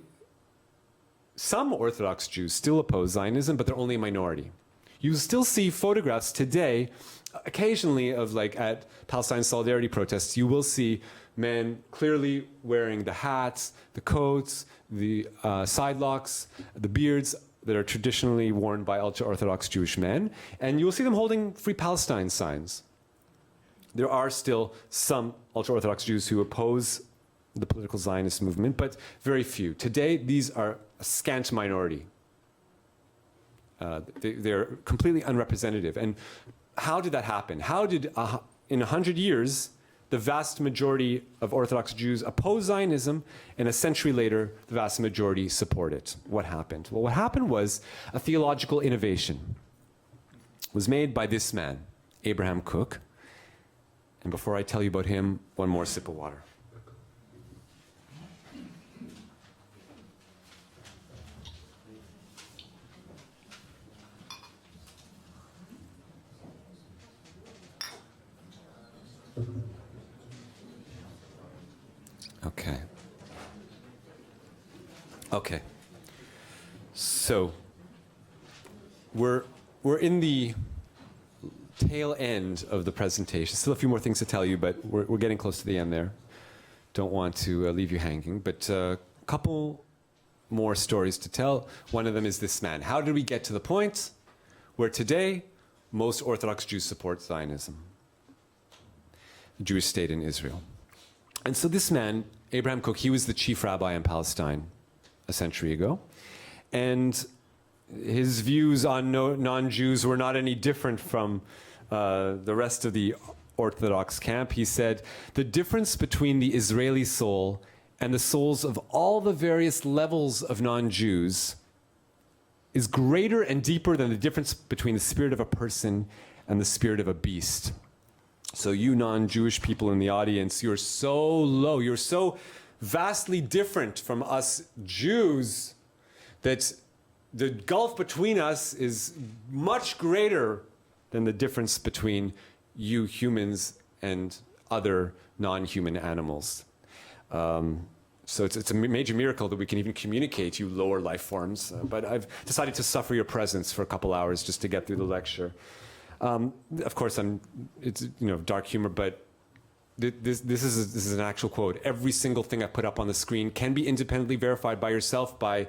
Speaker 2: some Orthodox Jews still oppose Zionism, but they're only a minority. You still see photographs today, occasionally, of like at Palestine solidarity protests, you will see men clearly wearing the hats, the coats, the sidelocks, the beards that are traditionally worn by ultra-Orthodox Jewish men, and you will see them holding Free Palestine signs. There are still some ultra-Orthodox Jews who oppose the political Zionist movement, but very few. Today, these are a scant minority. They're completely unrepresentative. And how did that happen? How did, in 100 years, the vast majority of Orthodox Jews oppose Zionism, and a century later, the vast majority support it? What happened? Well, what happened was a theological innovation was made by this man, Abraham Cook. And before I tell you about him, one more sip of water. Okay. So we're in the tail end of the presentation. Still a few more things to tell you, but we're getting close to the end there. Don't want to leave you hanging, but a couple more stories to tell. One of them is this man. How did we get to the point where today most Orthodox Jews support Zionism, the Jewish state in Israel? And so this man, Abraham Cook, he was the chief rabbi in Palestine a century ago. And his views on non-Jews were not any different from the rest of the Orthodox camp. He said, the difference between the Israeli soul and the souls of all the various levels of non-Jews is greater and deeper than the difference between the spirit of a person and the spirit of a beast. So you non-Jewish people in the audience, you're so low, you're so vastly different from us Jews that the gulf between us is much greater than the difference between you humans and other non-human animals. So it's a major miracle that we can even communicate, you lower life forms. But I've decided to suffer your presence for a couple hours just to get through the lecture. Of course, it's dark humor, but this is an actual quote. Every single thing I put up on the screen can be independently verified by yourself by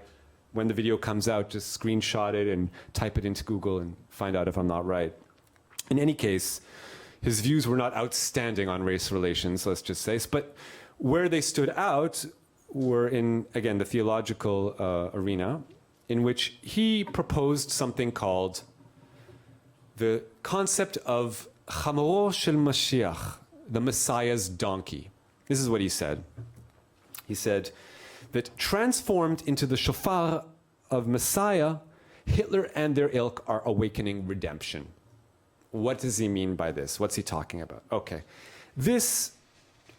Speaker 2: when the video comes out, just screenshot it and type it into Google and find out if I'm not right. In any case, his views were not outstanding on race relations, let's just say, but where they stood out were in, again, the theological arena, in which he proposed something called the concept of Chamoro shel Mashiach, the Messiah's donkey. This is what he said. He said that transformed into the shofar of Messiah, Hitler and their ilk are awakening redemption. What does he mean by this? What's he talking about? Okay. This,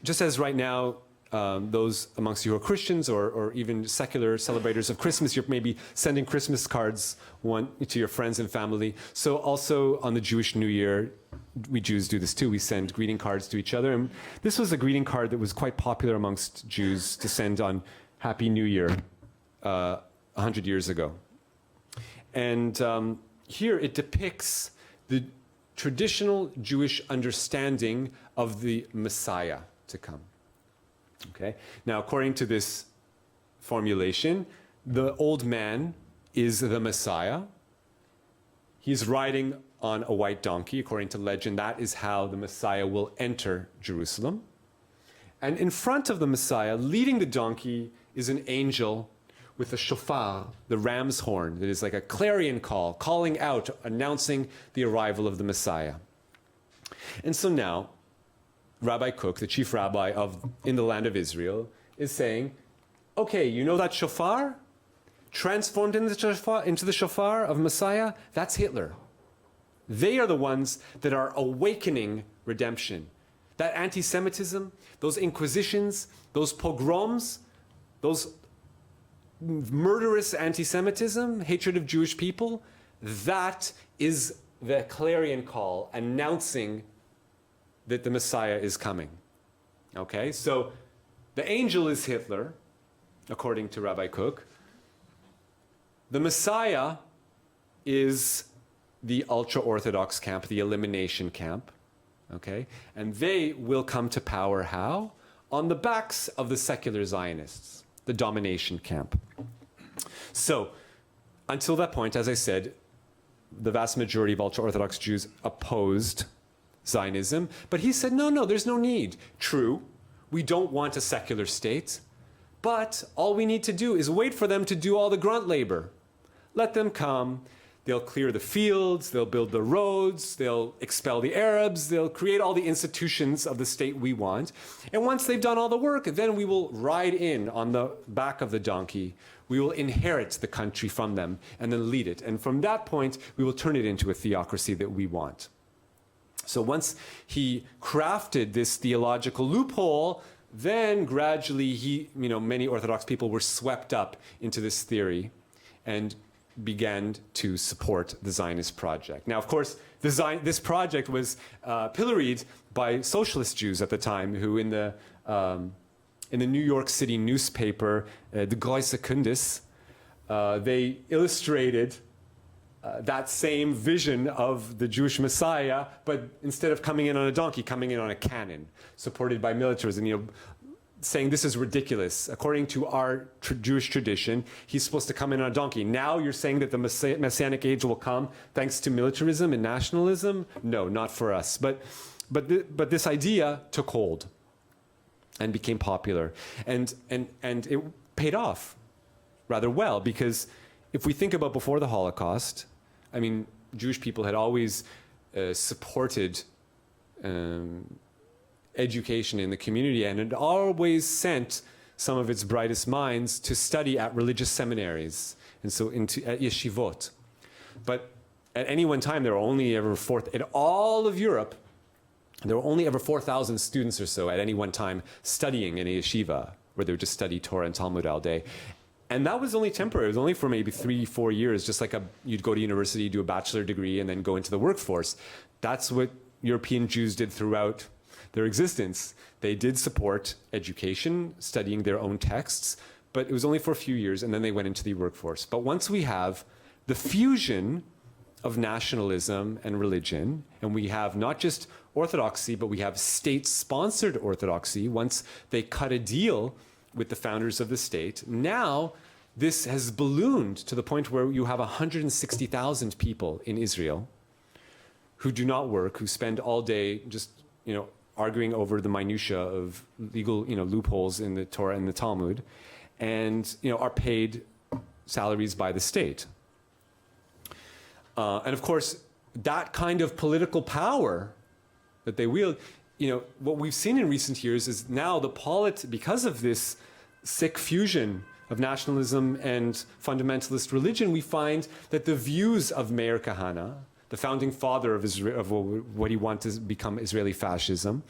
Speaker 2: just as right now, those amongst you who are Christians or even secular celebrators of Christmas, you're maybe sending Christmas cards to your friends and family. So also on the Jewish New Year, we Jews do this too. We send greeting cards to each other. And this was a greeting card that was quite popular amongst Jews to send on Happy New Year 100 years ago. And here it depicts the traditional Jewish understanding of the Messiah to come. Okay. Now, according to this formulation, the old man is the Messiah. He's riding on a white donkey. According to legend, that is how the Messiah will enter Jerusalem. And in front of the Messiah, leading the donkey, is an angel with a shofar, the ram's horn, that is like a clarion call, calling out, announcing the arrival of the Messiah. And so now, Rabbi Kook, the chief rabbi in the land of Israel, is saying, okay, you know that shofar? Transformed into the shofar of Messiah? That's Hitler. They are the ones that are awakening redemption. That anti-Semitism, those inquisitions, those pogroms, those murderous anti-Semitism, hatred of Jewish people, that is the clarion call announcing that the Messiah is coming. Okay, so the angel is Hitler, according to Rabbi Kook. The Messiah is the ultra-Orthodox camp, the elimination camp. Okay, and they will come to power how? On the backs of the secular Zionists, the domination camp. So, until that point, as I said, the vast majority of ultra-Orthodox Jews opposed Zionism, but he said, no, there's no need. True, we don't want a secular state, but all we need to do is wait for them to do all the grunt labor. Let them come, they'll clear the fields, they'll build the roads, they'll expel the Arabs, they'll create all the institutions of the state we want, and once they've done all the work, then we will ride in on the back of the donkey. We will inherit the country from them and then lead it, and from that point, we will turn it into a theocracy that we want. So once he crafted this theological loophole, then gradually many Orthodox people were swept up into this theory and began to support the Zionist project. Now, of course, this project was pilloried by socialist Jews at the time, who in the New York City newspaper, the Große Kundis, they illustrated that same vision of the Jewish Messiah, but instead of coming in on a donkey, coming in on a cannon, supported by militarism, saying this is ridiculous. According to our Jewish tradition, he's supposed to come in on a donkey. Now you're saying that the Messianic age will come thanks to militarism and nationalism? No, not for us. But this idea took hold and became popular. And it paid off rather well, because if we think about before the Holocaust, I mean, Jewish people had always supported education in the community, and had always sent some of its brightest minds to study at religious seminaries, and so at yeshivot. But at any one time, there were only ever in all of Europe, there were only ever 4,000 students or so at any one time studying in a yeshiva, where they would just study Torah and Talmud all day. And that was only temporary. It was only for maybe 3-4 years, just like you'd go to university, do a bachelor degree, and then go into the workforce. That's what European Jews did throughout their existence. They did support education, studying their own texts, but it was only for a few years, and then they went into the workforce. But once we have the fusion of nationalism and religion, and we have not just orthodoxy, but we have state-sponsored orthodoxy, once they cut a deal with the founders of the state, now this has ballooned to the point where you have 160,000 people in Israel who do not work, who spend all day just, arguing over the minutia of legal, loopholes in the Torah and the Talmud, and, are paid salaries by the state. And of course, that kind of political power that they wield, what we've seen in recent years is now because of this sick fusion of nationalism and fundamentalist religion, we find that the views of Meir Kahane, the founding father of Israel, of what he wanted to become Israeli fascism,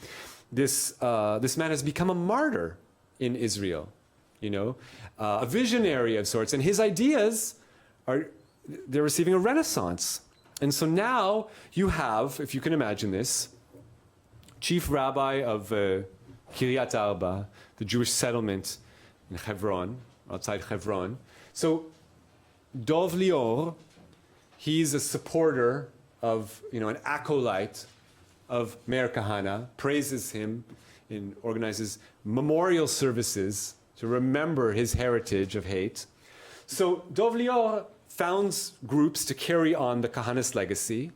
Speaker 2: this man has become a martyr in Israel, a visionary of sorts, and his ideas they're receiving a renaissance. And so now you have, if you can imagine this, chief rabbi of Kiryat Arba, the Jewish settlement in Hebron, outside Hebron. So Dov Lior, he's a supporter of, an acolyte of Meir Kahane, praises him and organizes memorial services to remember his heritage of hate. So Dov Lior founds groups to carry on the Kahane's legacy.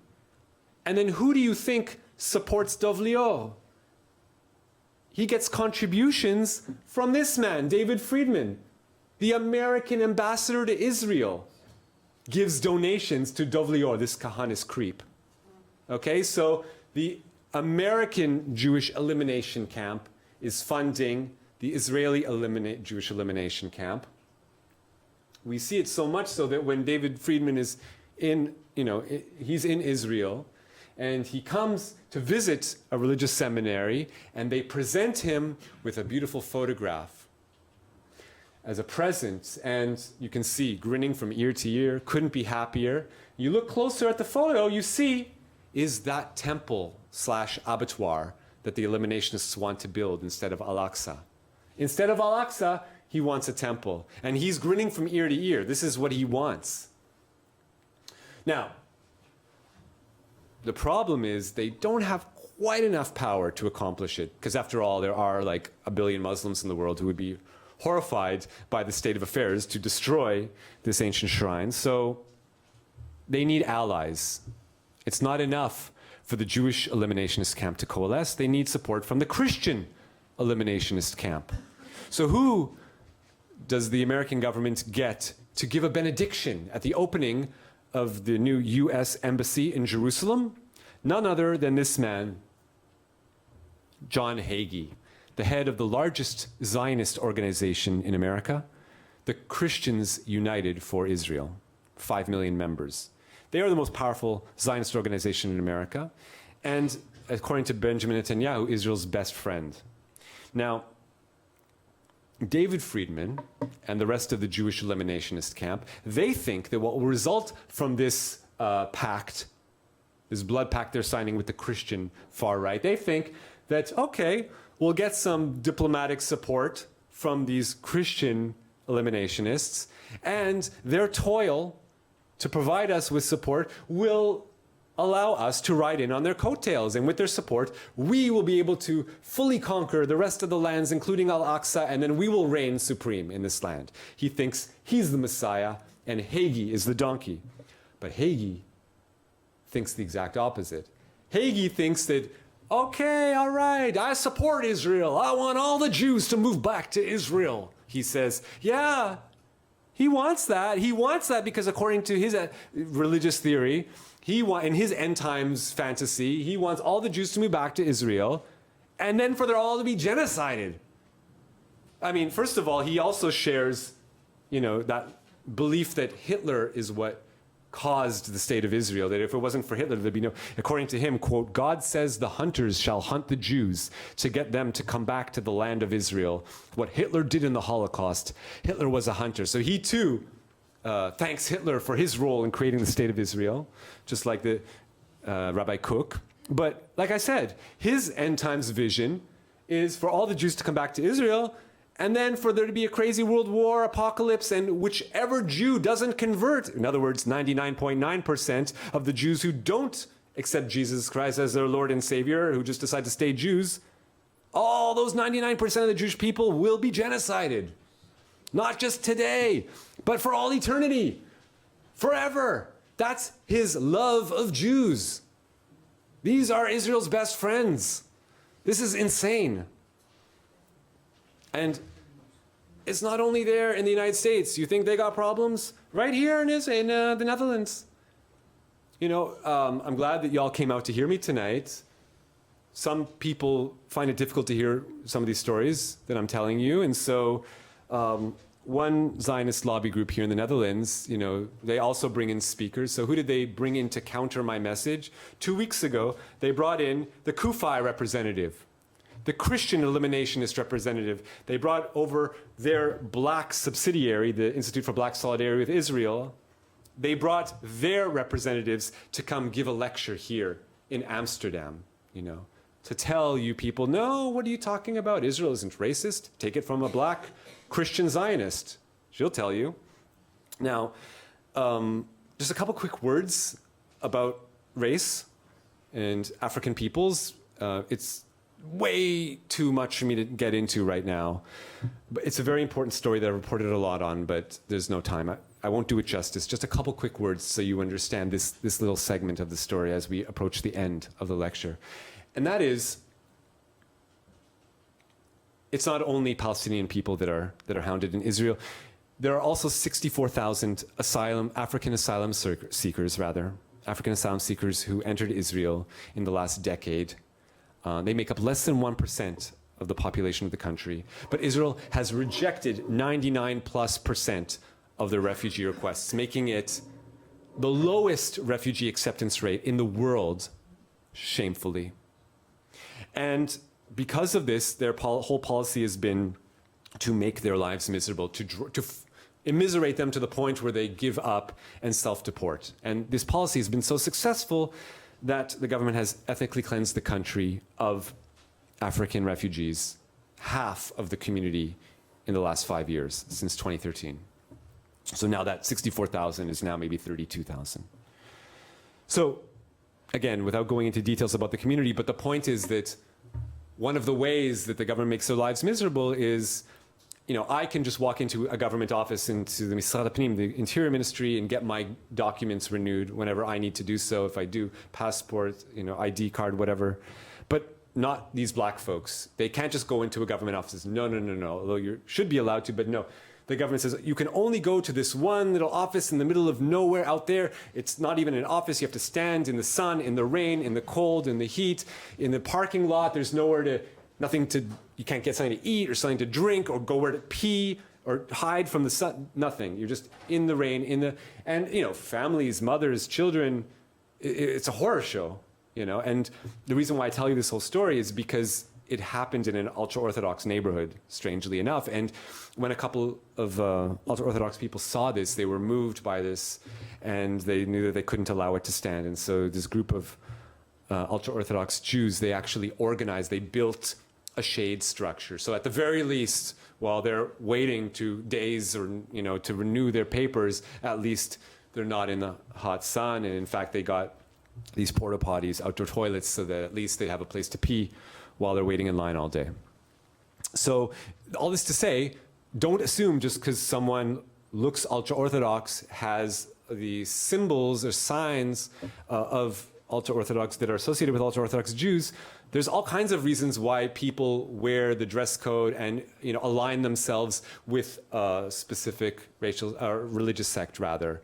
Speaker 2: And then who do you think supports Dov Lior? He gets contributions from this man, David Friedman, the American ambassador to Israel, gives donations to Dov Lior, this Kahane's creep. Okay, so the American Jewish elimination camp is funding the Israeli Jewish elimination camp. We see it so much so that when David Friedman is he's in Israel, and he comes to visit a religious seminary, and they present him with a beautiful photograph as a present, and you can see, grinning from ear to ear, couldn't be happier. You look closer at the photo, you see, is that temple/abattoir that the eliminationists want to build instead of Al-Aqsa. Instead of Al-Aqsa, he wants a temple. And he's grinning from ear to ear. This is what he wants. Now, the problem is they don't have quite enough power to accomplish it. Because after all, there are like 1 billion Muslims in the world who would be horrified by the state of affairs to destroy this ancient shrine. So they need allies. It's not enough for the Jewish eliminationist camp to coalesce. They need support from the Christian eliminationist camp. So who does the American government get to give a benediction at the opening of the new U.S. embassy in Jerusalem? None other than this man, John Hagee, the head of the largest Zionist organization in America, the Christians United for Israel, 5 million members. They are the most powerful Zionist organization in America, and according to Benjamin Netanyahu, Israel's best friend. Now, David Friedman and the rest of the Jewish eliminationist camp, they think that what will result from this pact, this blood pact they're signing with the Christian far right, they think that, okay, we'll get some diplomatic support from these Christian eliminationists, and their toil to provide us with support will allow us to ride in on their coattails. And with their support, we will be able to fully conquer the rest of the lands, including Al-Aqsa, and then we will reign supreme in this land. He thinks he's the Messiah, and Hagee is the donkey. But Hagee thinks the exact opposite. Hagee thinks that, okay, all right, I support Israel. I want all the Jews to move back to Israel. He says, yeah, he wants that. He wants that because according to his religious theory, in his end times fantasy, he wants all the Jews to move back to Israel and then for them all to be genocided. I mean, first of all, he also shares, that belief that Hitler is what caused the state of Israel, that if it wasn't for Hitler, there'd be no, according to him, quote, God says the hunters shall hunt the Jews to get them to come back to the land of Israel. What Hitler did in the Holocaust, Hitler was a hunter. So he too thanks Hitler for his role in creating the state of Israel, just like the Rabbi Kook. But like I said, his end times vision is for all the Jews to come back to Israel, and then for there to be a crazy world war, apocalypse, and whichever Jew doesn't convert, in other words, 99.9% of the Jews who don't accept Jesus Christ as their Lord and Savior, who just decide to stay Jews, all those 99% of the Jewish people will be genocided. Not just today, but for all eternity, forever. That's his love of Jews. These are Israel's best friends. This is insane. And it's not only there in the United States. You think they got problems? Right here in the Netherlands. You know, I'm glad that y'all came out to hear me tonight. Some people find it difficult to hear some of these stories that I'm telling you. And so one Zionist lobby group here in the Netherlands, you know, they also bring in speakers. So who did they bring in to counter my message? 2 weeks ago, they brought in the Kufi representative, the Christian eliminationist representative. They brought over their black subsidiary, the Institute for Black Solidarity with Israel. They brought their representatives to come give a lecture here in Amsterdam, you know, to tell you people, no, what are you talking about? Israel isn't racist. Take it from a black Christian Zionist. She'll tell you. Now, just a couple quick words about race and African peoples. It's way too much for me to get into right now. But it's a very important story that I've reported a lot on, but there's no time. I won't do it justice. Just a couple quick words so you understand this little segment of the story as we approach the end of the lecture. And that is, it's not only Palestinian people that are hounded in Israel. There are also 64,000 African asylum seekers who entered Israel in the last decade. They make up less than 1% of the population of the country. But Israel has rejected 99+% of their refugee requests, making it the lowest refugee acceptance rate in the world, shamefully. And because of this, their whole policy has been to make their lives miserable, to immiserate them to the point where they give up and self-deport. And this policy has been so successful that the government has ethnically cleansed the country of African refugees, half of the community in the last 5 years, since 2013. So now that 64,000 is now maybe 32,000. So again, without going into details about the community, but the point is that one of the ways that the government makes their lives miserable is, you know, I can just walk into a government office, into the Misrad HaPnim, the Interior Ministry, and get my documents renewed whenever I need to do so, if I do passport, you know, ID card, whatever. But not these black folks. They can't just go into a government office. No, although you should be allowed to, but no. The government says, you can only go to this one little office in the middle of nowhere out there. It's not even an office. You have to stand in the sun, in the rain, in the cold, in the heat, in the parking lot. There's nowhere to, you can't get something to eat or something to drink or go where to pee or hide from the sun, nothing. You're just in the rain, and you know, families, mothers, children, it's a horror show, you know. And the reason why I tell you this whole story is because it happened in an ultra-Orthodox neighborhood, strangely enough. And when a couple of ultra-Orthodox people saw this, they were moved by this, and they knew that they couldn't allow it to stand. And so this group of ultra-Orthodox Jews, they actually organized, they built a shade structure. So at the very least, while they're waiting to days or, you know, to renew their papers, at least they're not in the hot sun. And in fact, they got these porta potties, outdoor toilets, so that at least they have a place to pee while they're waiting in line all day. So all this to say, don't assume just because someone looks ultra-Orthodox, has the symbols or signs of ultra-Orthodox that are associated with ultra-Orthodox Jews. There's all kinds of reasons why people wear the dress code and, you know, align themselves with a specific racial or religious sect, rather.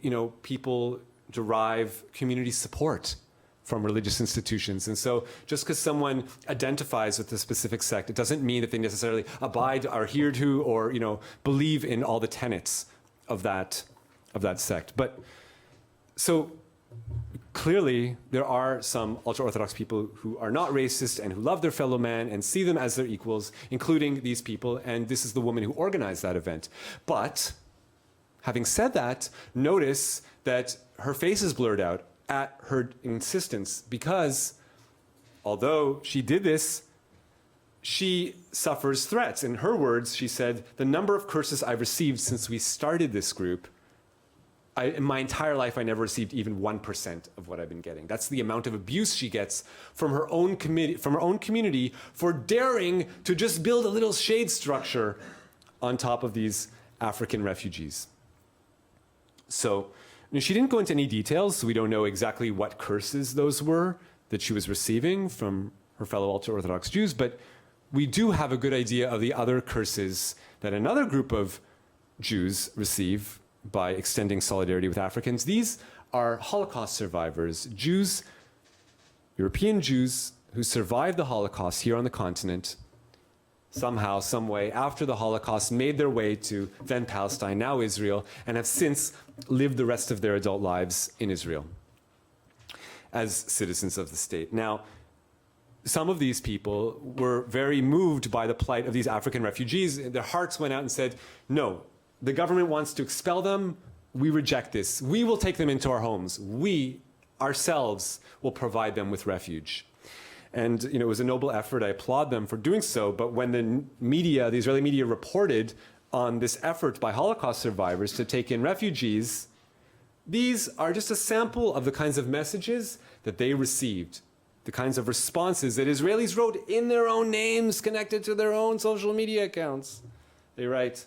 Speaker 2: You know, people derive community support from religious institutions. And so just because someone identifies with a specific sect, it doesn't mean that they necessarily abide, are adhere to, or, you know, believe in all the tenets of that sect. But so clearly there are some ultra-Orthodox people who are not racist and who love their fellow man and see them as their equals, including these people. And this is the woman who organized that event. But having said that, notice that her face is blurred out at her insistence, because although she did this, she suffers threats. In her words, she said, the number of curses I've received since we started this group, in my entire life, I never received even 1% of what I've been getting. That's the amount of abuse she gets from her own community for daring to just build a little shade structure on top of these African refugees. So she didn't go into any details, so we don't know exactly what curses those were that she was receiving from her fellow ultra-Orthodox Jews, but we do have a good idea of the other curses that another group of Jews receive by extending solidarity with Africans. These are Holocaust survivors, Jews, European Jews who survived the Holocaust here on the continent, somehow, some way, after the Holocaust, made their way to then Palestine, now Israel, and have since lived the rest of their adult lives in Israel as citizens of the state. Now, some of these people were very moved by the plight of these African refugees. Their hearts went out and said, no, the government wants to expel them. We reject this. We will take them into our homes. We ourselves will provide them with refuge. And it was a noble effort. I applaud them for doing so. But when the media, the Israeli media, reported on this effort by Holocaust survivors to take in refugees, these are just a sample of the kinds of messages that they received, the kinds of responses that Israelis wrote in their own names connected to their own social media accounts. They write,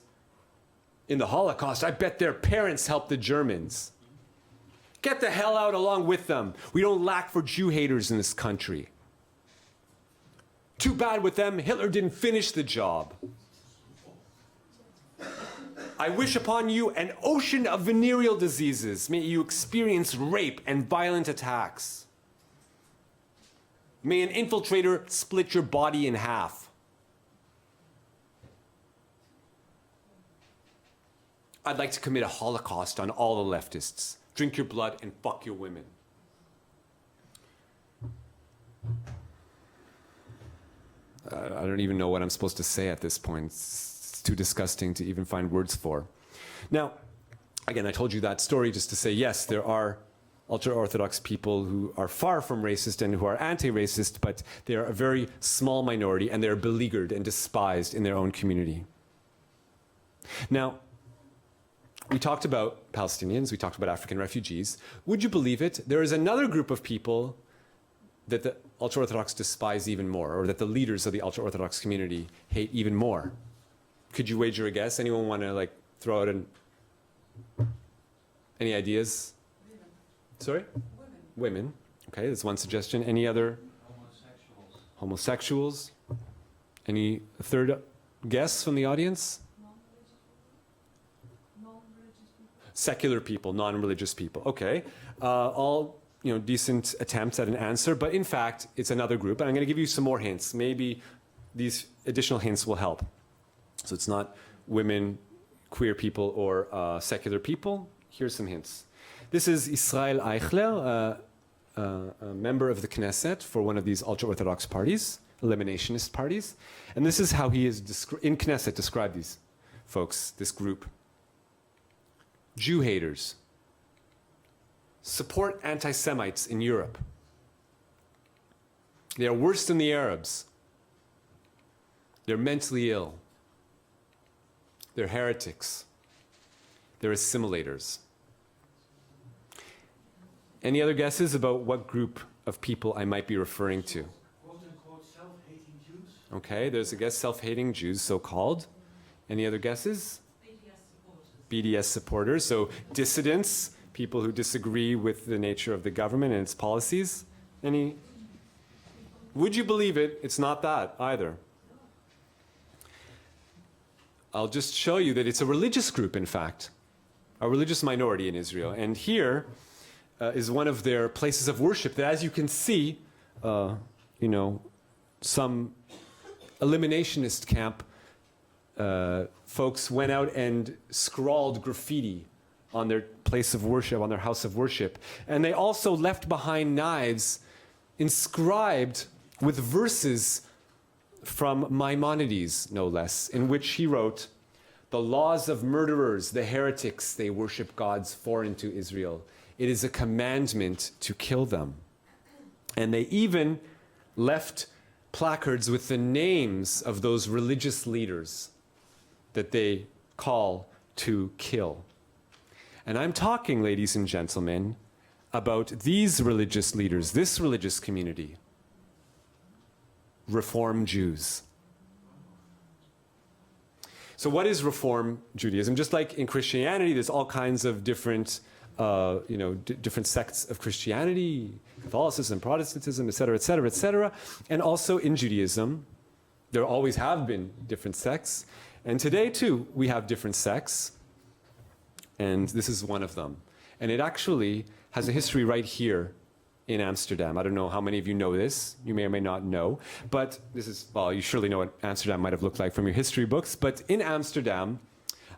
Speaker 2: in the Holocaust, I bet their parents helped the Germans. Get the hell out along with them. We don't lack for Jew haters in this country. Too bad with them, Hitler didn't finish the job. I wish upon you an ocean of venereal diseases. May you experience rape and violent attacks. May an infiltrator split your body in half. I'd like to commit a Holocaust on all the leftists. Drink your blood and fuck your women. I don't even know what I'm supposed to say at this point. It's too disgusting to even find words for. Now, again, I told you that story just to say, yes, there are ultra-Orthodox people who are far from racist and who are anti-racist, but they are a very small minority and they're beleaguered and despised in their own community. Now, we talked about Palestinians, we talked about African refugees. Would you believe it? There is another group of people that the ultra-Orthodox despise even more, or that the leaders of the ultra-Orthodox community hate even more. Could you wager a guess? Anyone want to throw out any ideas?
Speaker 3: Women.
Speaker 2: Sorry?
Speaker 3: Women.
Speaker 2: Women. Okay, that's one suggestion. Any other?
Speaker 3: Homosexuals.
Speaker 2: Homosexuals. Any third guess from the audience?
Speaker 3: Non-religious people.
Speaker 2: Secular people, non-religious people. Okay. All decent attempts at an answer, but in fact, it's another group. And I'm going to give you some more hints. Maybe these additional hints will help. So it's not women, queer people, or secular people. Here's some hints. This is Israel Eichler, a member of the Knesset for one of these ultra-Orthodox parties, eliminationist parties. And this is how he is, in Knesset, described these folks, this group. Jew haters. Support anti-Semites in Europe. They are worse than the Arabs. They're mentally ill. They're heretics. They're assimilators. Any other guesses about what group of people I might be referring to?
Speaker 3: Quote-unquote self-hating Jews.
Speaker 2: Okay, there's a guess, self-hating Jews, so-called. Any other guesses? BDS supporters, so dissidents, people who disagree with the nature of the government and its policies. Any? Would you believe it? It's not that either. I'll just show you that it's a religious group, in fact, a religious minority in Israel. And here is one of their places of worship that, as you can see, some eliminationist camp folks went out and scrawled graffiti on their place of worship, on their house of worship. And they also left behind knives inscribed with verses from Maimonides, no less, in which he wrote, "The laws of murderers, the heretics, they worship gods foreign to Israel. It is a commandment to kill them." And they even left placards with the names of those religious leaders that they call to kill. And I'm talking, ladies and gentlemen, about these religious leaders, this religious community, Reform Jews. So what is Reform Judaism? Just like in Christianity, there's all kinds of different different sects of Christianity, Catholicism, Protestantism, et cetera, et cetera, et cetera. And also in Judaism, there always have been different sects. And today, too, we have different sects. And this is one of them. And it actually has a history right here in Amsterdam. I don't know how many of you know this. You may or may not know. But this is, well, you surely know what Amsterdam might have looked like from your history books. But in Amsterdam,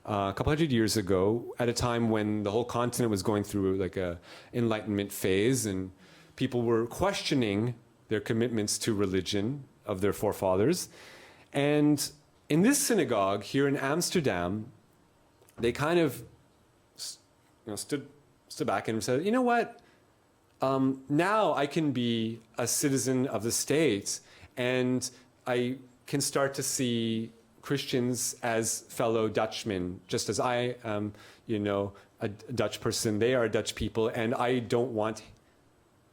Speaker 2: a couple hundred years ago, at a time when the whole continent was going through like a Enlightenment phase, and people were questioning their commitments to religion of their forefathers. And in this synagogue here in Amsterdam, they kind of stood back and said, you know what? Now I can be a citizen of the state, and I can start to see Christians as fellow Dutchmen, just as I am, a Dutch person. They are Dutch people, and I don't want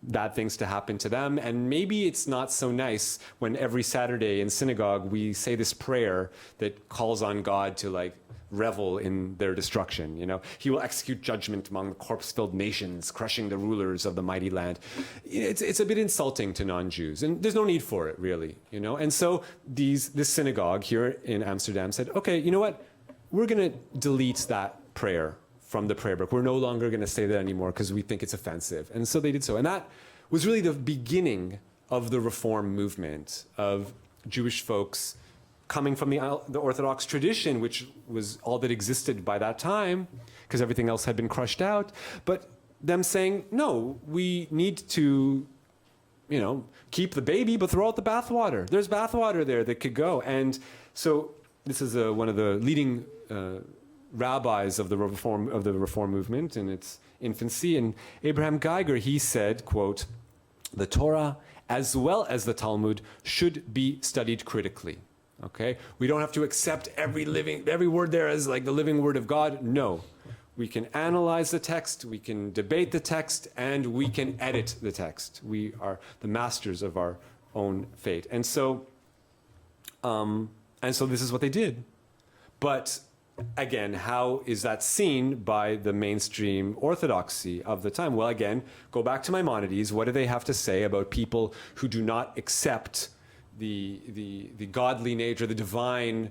Speaker 2: bad things to happen to them. And maybe it's not so nice when every Saturday in synagogue we say this prayer that calls on God to revel in their destruction. He will execute judgment among the corpse-filled nations, crushing the rulers of the mighty land. It's a bit insulting to non-Jews, and there's no need for it, really. And so this synagogue here in Amsterdam said, okay, you know what? We're going to delete that prayer from the prayer book. We're no longer going to say that anymore because we think it's offensive. And so they did so. And that was really the beginning of the Reform movement, of Jewish folks coming from the Orthodox tradition, which was all that existed by that time, because everything else had been crushed out. But them saying, no, we need to, keep the baby, but throw out the bathwater. There's bathwater there that could go. And so this is one of the leading rabbis of the Reform movement in its infancy. And Abraham Geiger, he said, quote, "The Torah, as well as the Talmud, should be studied critically." Okay, we don't have to accept every word there as the living word of God. No, we can analyze the text, we can debate the text, and we can edit the text. We are the masters of our own fate. And so this is what they did. But again, how is that seen by the mainstream orthodoxy of the time? Well, again, go back to Maimonides. What do they have to say about people who do not accept the godly nature, the divine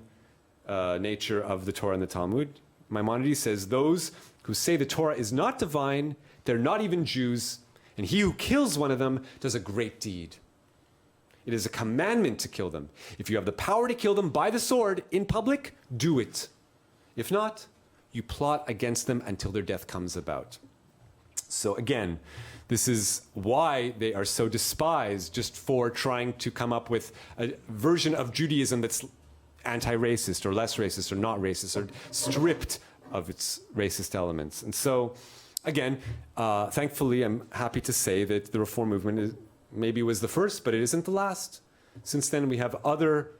Speaker 2: nature of the Torah and the Talmud? Maimonides says, those who say the Torah is not divine, they're not even Jews, and he who kills one of them does a great deed. It is a commandment to kill them. If you have the power to kill them by the sword in public, do it. If not, you plot against them until their death comes about. So again, this is why they are so despised, just for trying to come up with a version of Judaism that's anti-racist or less racist or not racist or stripped of its racist elements. And so, again, thankfully, I'm happy to say that the Reform movement maybe was the first, but it isn't the last. Since then, we have other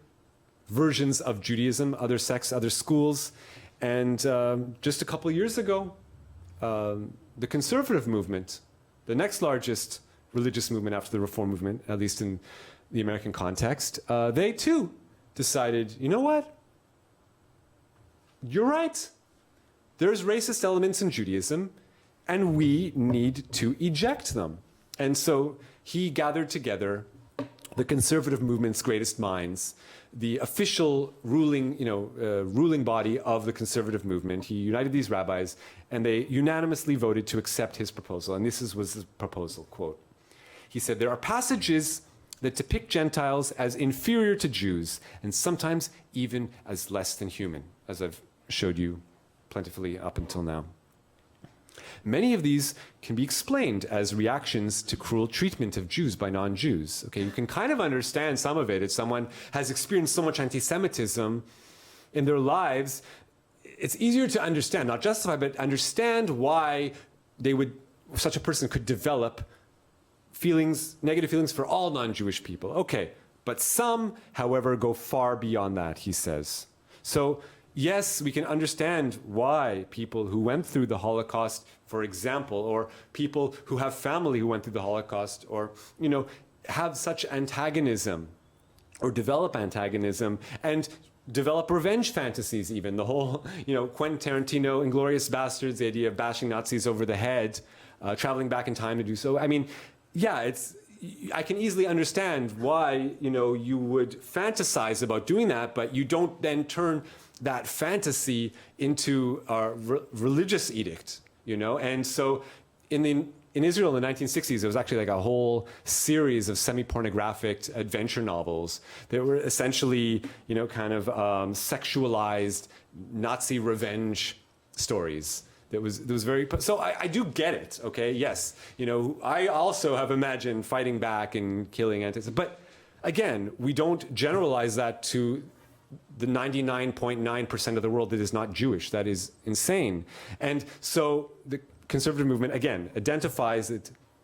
Speaker 2: versions of Judaism, other sects, other schools. And just a couple of years ago, the conservative movement, the next largest religious movement after the Reform movement, at least in the American context, they too decided, you know what? You're right. There's racist elements in Judaism, and we need to eject them. And so he gathered together the conservative movement's greatest minds, the official ruling body of the conservative movement. He united these rabbis, and they unanimously voted to accept his proposal. And this was his proposal, quote. He said, "There are passages that depict Gentiles as inferior to Jews, and sometimes even as less than human, as I've showed you plentifully up until now. Many of these can be explained as reactions to cruel treatment of Jews by non-Jews." Okay, you can kind of understand some of it. If someone has experienced so much anti-Semitism in their lives, it's easier to understand, not justify, but understand why such a person could develop negative feelings for all non-Jewish people. Okay, but some, however, go far beyond that, he says. So, yes, we can understand why people who went through the Holocaust, for example, or people who have family who went through the Holocaust, or, have such antagonism, or develop antagonism, and develop revenge fantasies even. The whole, Quentin Tarantino, Inglourious Bastards, the idea of bashing Nazis over the head, traveling back in time to do so. I mean, yeah, I can easily understand why, you would fantasize about doing that, but you don't then turn that fantasy into a religious edict, And so in Israel in the 1960s, there was actually like a whole series of semi-pornographic adventure novels that were essentially, kind of sexualized Nazi revenge stories. That was very. So I do get it. Okay, yes, I also have imagined fighting back and killing antis. But again, we don't generalize that to the 99.9% of the world that is not Jewish. That is insane. And so the conservative movement, again, identifies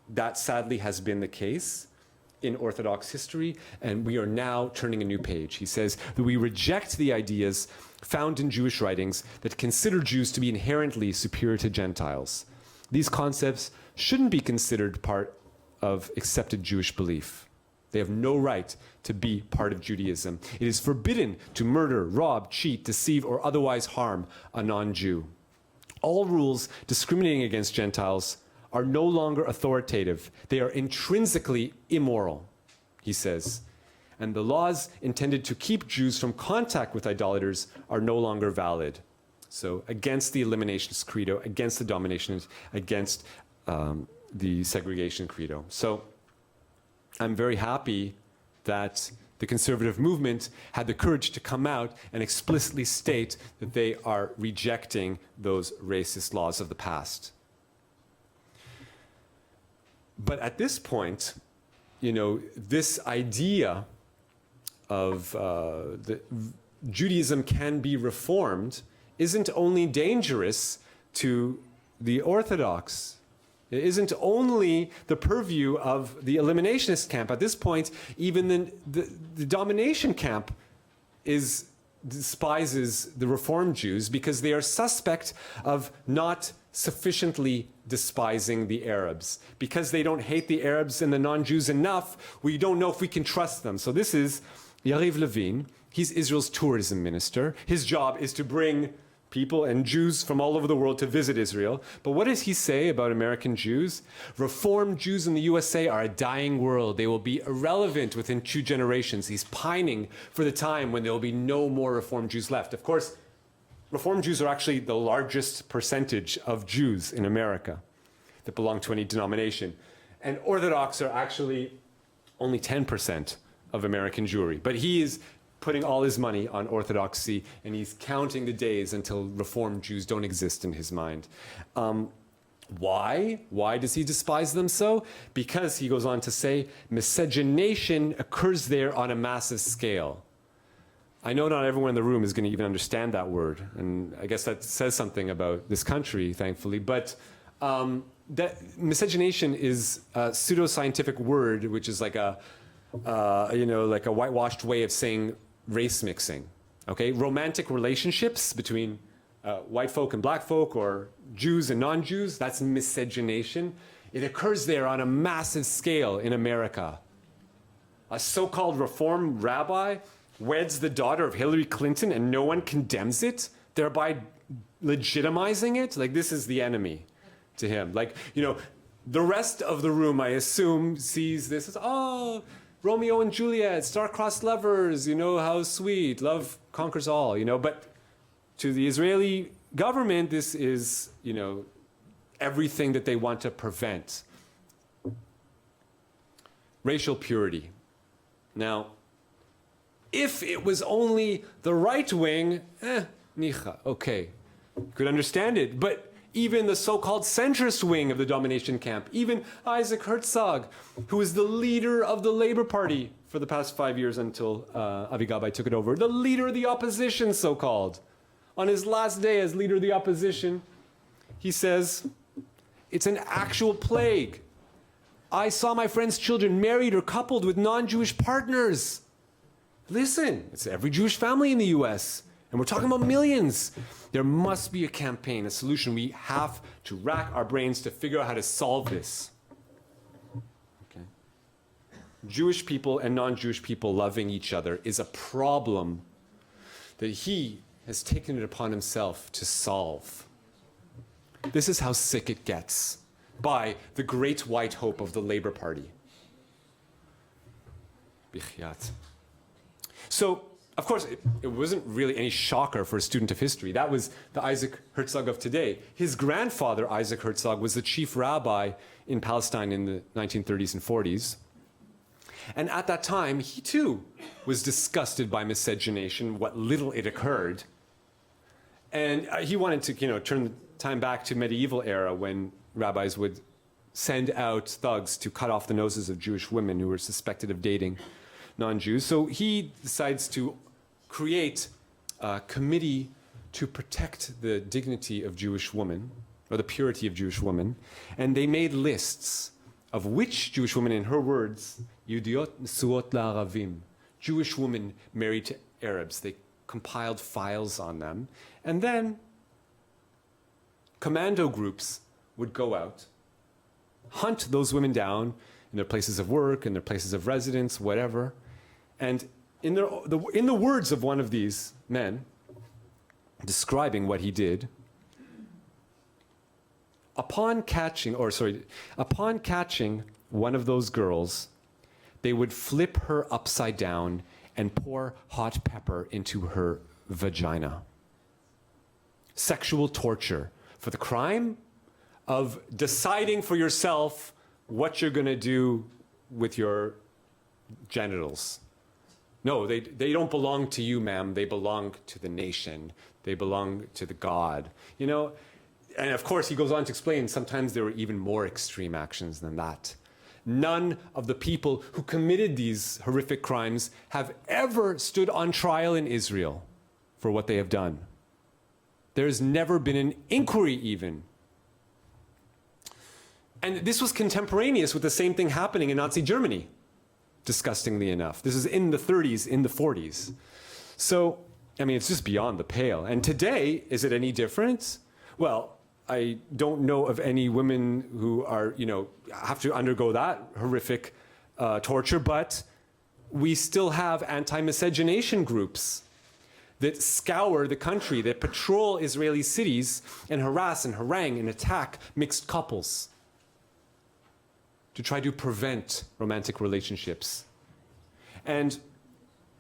Speaker 2: that sadly has been the case in Orthodox history, and we are now turning a new page. He says that we reject the ideas found in Jewish writings that consider Jews to be inherently superior to Gentiles. These concepts shouldn't be considered part of accepted Jewish belief. They have no right to be part of Judaism. It is forbidden to murder, rob, cheat, deceive, or otherwise harm a non-Jew. All rules discriminating against Gentiles are no longer authoritative. They are intrinsically immoral, he says. And the laws intended to keep Jews from contact with idolaters are no longer valid. So against the eliminationist credo, against the dominationist, against the segregation credo. So I'm very happy that the conservative movement had the courage to come out and explicitly state that they are rejecting those racist laws of the past. But at this point, this idea of Judaism can be reformed isn't only dangerous to the Orthodox. It isn't only the purview of the eliminationist camp. At this point, even the domination camp despises the Reformed Jews because they are suspect of not sufficiently despising the Arabs. Because they don't hate the Arabs and the non-Jews enough, we don't know if we can trust them. So this is Yariv Levin. He's Israel's tourism minister. His job is to bring people and Jews from all over the world to visit Israel. But what does he say about American Jews? Reformed Jews in the USA are a dying world. They will be irrelevant within 2 generations. He's pining for the time when there will be no more Reformed Jews left. Of course, Reformed Jews are actually the largest percentage of Jews in America that belong to any denomination. And Orthodox are actually only 10% of American Jewry. But he is putting all his money on Orthodoxy, and he's counting the days until Reformed Jews don't exist in his mind. Why? Why does he despise them so? Because, he goes on to say, miscegenation occurs there on a massive scale. I know not everyone in the room is going to even understand that word, and I guess that says something about this country, thankfully, but that miscegenation is a pseudoscientific word, which is like a whitewashed way of saying race mixing. Okay, romantic relationships between white folk and black folk, or Jews and non-Jews, that's miscegenation. It occurs there on a massive scale in America. A so-called reform rabbi weds the daughter of Hillary Clinton and no one condemns it, thereby legitimizing it. Like, this is the enemy to him. Like, the rest of the room, I assume, sees this as, oh, Romeo and Juliet, star-crossed lovers, how sweet, love conquers all, But to the Israeli government, this is, everything that they want to prevent. Racial purity. Now, if it was only the right wing, nicha, okay, could understand it. But even the so-called centrist wing of the domination camp, even Isaac Herzog, who is the leader of the Labour Party for the past 5 years until Avi Gabay took it over, the leader of the opposition, so-called. On his last day as leader of the opposition, he says, it's an actual plague. I saw my friends' children married or coupled with non-Jewish partners. Listen, it's every Jewish family in the US. And we're talking about millions. There must be a campaign, a solution. We have to rack our brains to figure out how to solve this. Okay. Jewish people and non-Jewish people loving each other is a problem that he has taken it upon himself to solve. This is how sick it gets by the great white hope of the Labour Party. Bichyat. So, of course, it wasn't really any shocker for a student of history. That was the Isaac Herzog of today. His grandfather, Isaac Herzog, was the chief rabbi in Palestine in the 1930s and 40s. And at that time, he too was disgusted by miscegenation, what little it occurred. And he wanted to, turn the time back to medieval era when rabbis would send out thugs to cut off the noses of Jewish women who were suspected of dating non-Jews. So he decides to create a committee to protect the dignity of Jewish women, or the purity of Jewish women. And they made lists of which Jewish women, in her words, Yudiot Nesuot La'aravim, Jewish women married to Arabs. They compiled files on them. And then commando groups would go out, hunt those women down in their places of work, in their places of residence, whatever. And in the words of one of these men, describing what he did, upon catching one of those girls, they would flip her upside down and pour hot pepper into her vagina. Sexual torture for the crime of deciding for yourself what you're going to do with your genitals. No, they don't belong to you, ma'am. They belong to the nation. They belong to the God. And of course, he goes on to explain, sometimes there were even more extreme actions than that. None of the people who committed these horrific crimes have ever stood on trial in Israel for what they have done. There's never been an inquiry even. And this was contemporaneous with the same thing happening in Nazi Germany, disgustingly enough. This is in the 30s, in the 40s. So, it's just beyond the pale. And today, is it any different? Well, I don't know of any women who are, have to undergo that horrific torture, but we still have anti-miscegenation groups that scour the country, that patrol Israeli cities and harass and harangue and attack mixed couples to try to prevent romantic relationships. And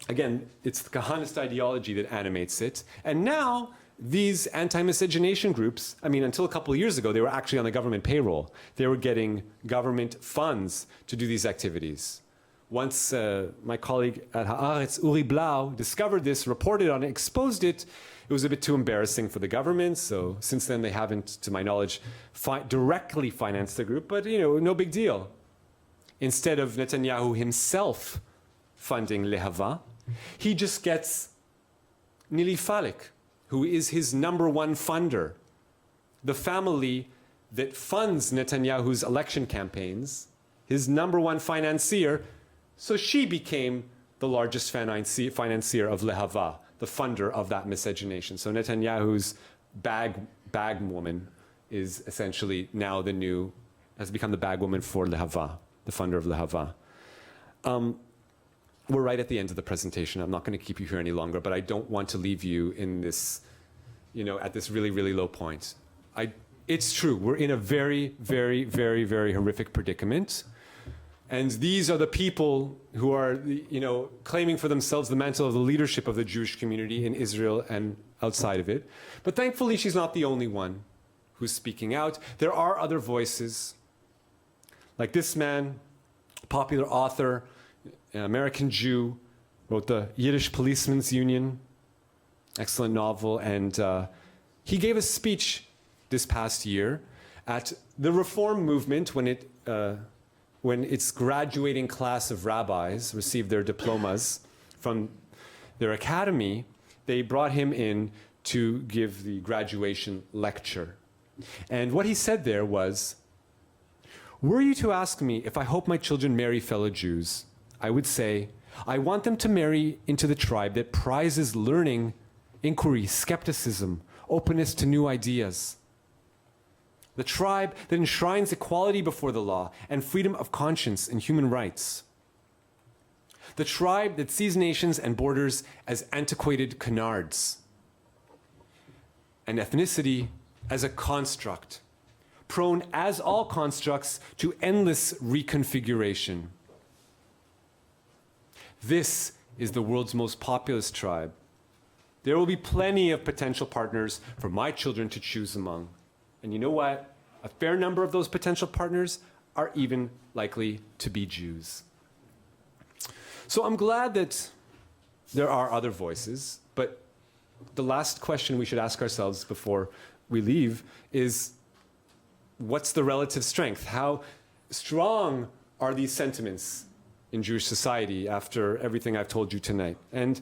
Speaker 2: again, it's the Kahanist ideology that animates it. And now, these anti-miscegenation groups, until a couple of years ago, they were actually on the government payroll. They were getting government funds to do these activities. Once my colleague at Haaretz, Uri Blau, discovered this, reported on it, exposed it, it was a bit too embarrassing for the government. So since then, they haven't, to my knowledge, directly financed the group. But, no big deal. Instead of Netanyahu himself funding Lehava, he just gets Nili Falik, who is his number one funder. The family that funds Netanyahu's election campaigns, his number one financier, so she became the largest financier of Lehava, the funder of that miscegenation. So Netanyahu's bag woman is essentially now has become the bag woman for Lehava, the funder of Lehava. We're right at the end of the presentation. I'm not going to keep you here any longer, but I don't want to leave you in this, at this really, really low point. It's true. We're in a very, very, very, very horrific predicament. And these are the people who are, claiming for themselves the mantle of the leadership of the Jewish community in Israel and outside of it. But thankfully, she's not the only one who's speaking out. There are other voices, like this man, popular author, an American Jew, wrote the Yiddish Policemen's Union, excellent novel, and he gave a speech this past year at the Reform movement when its graduating class of rabbis received their diplomas from their academy. They brought him in to give the graduation lecture. And what he said there was, "Were you to ask me if I hope my children marry fellow Jews, I would say, I want them to marry into the tribe that prizes learning, inquiry, skepticism, openness to new ideas. The tribe that enshrines equality before the law and freedom of conscience and human rights. the tribe that sees nations and borders as antiquated canards, and ethnicity as a construct, prone as all constructs to endless reconfiguration. This is the world's most populous tribe. There will be plenty of potential partners for my children to choose among. And you know what? A fair number of those potential partners are even likely to be Jews. So I'm glad that there are other voices, but the last question we should ask ourselves before we leave is, what's the relative strength? How strong are these sentiments in Jewish society after everything I've told you tonight? And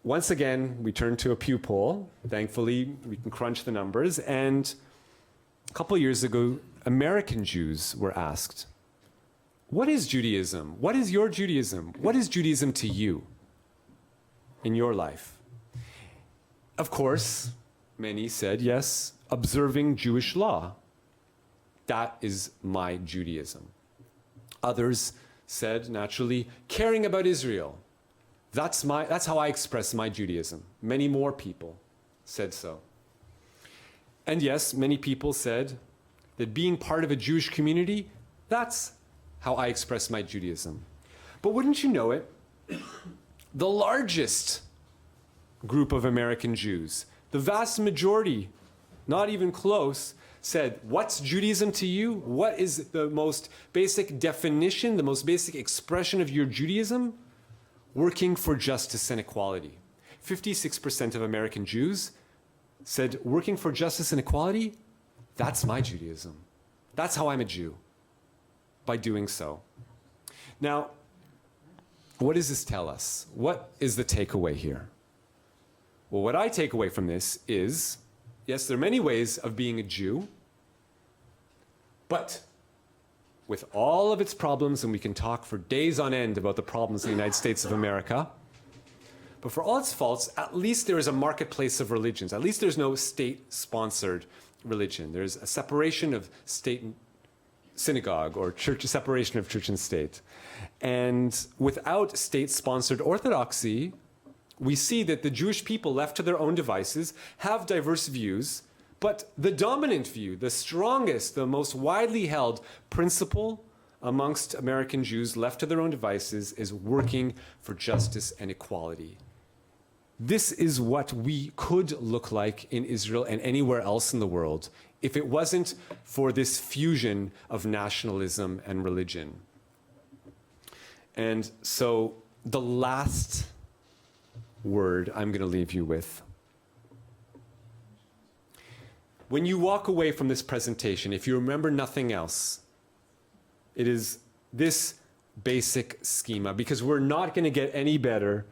Speaker 2: once again, we turn to a Pew poll. Thankfully, we can crunch the numbers. And a couple years ago, American Jews were asked, what is Judaism? What is your Judaism? What is Judaism to you in your life? Of course, many said, yes, observing Jewish law. That is my Judaism. Others said, naturally, caring about Israel. That's how I express my Judaism. Many more people said so. And yes, many people said that being part of a Jewish community, that's how I express my Judaism. But wouldn't you know it, the largest group of American Jews, the vast majority, not even close, said, what's Judaism to you? What is the most basic definition, the most basic expression of your Judaism? Working for justice and equality. 56% of American Jews said, working for justice and equality, that's my Judaism. That's how I'm a Jew, by doing so. Now, what does this tell us? What is the takeaway here? Well, what I take away from this is, yes, there are many ways of being a Jew, but with all of its problems, and we can talk for days on end about the problems in the United States of America, but for all its faults, at least there is a marketplace of religions. At least there's no state-sponsored religion. There's a separation of state and synagogue, or church, separation of church and state. And without state-sponsored orthodoxy, we see that the Jewish people left to their own devices have diverse views, but the dominant view, the strongest, the most widely held principle amongst American Jews left to their own devices is working for justice and equality. This is what we could look like in Israel and anywhere else in the world if it wasn't for this fusion of nationalism and religion. And so the last word I'm going to leave you with. When you walk away from this presentation, if you remember nothing else, it is this basic schema, because we're not going to get any better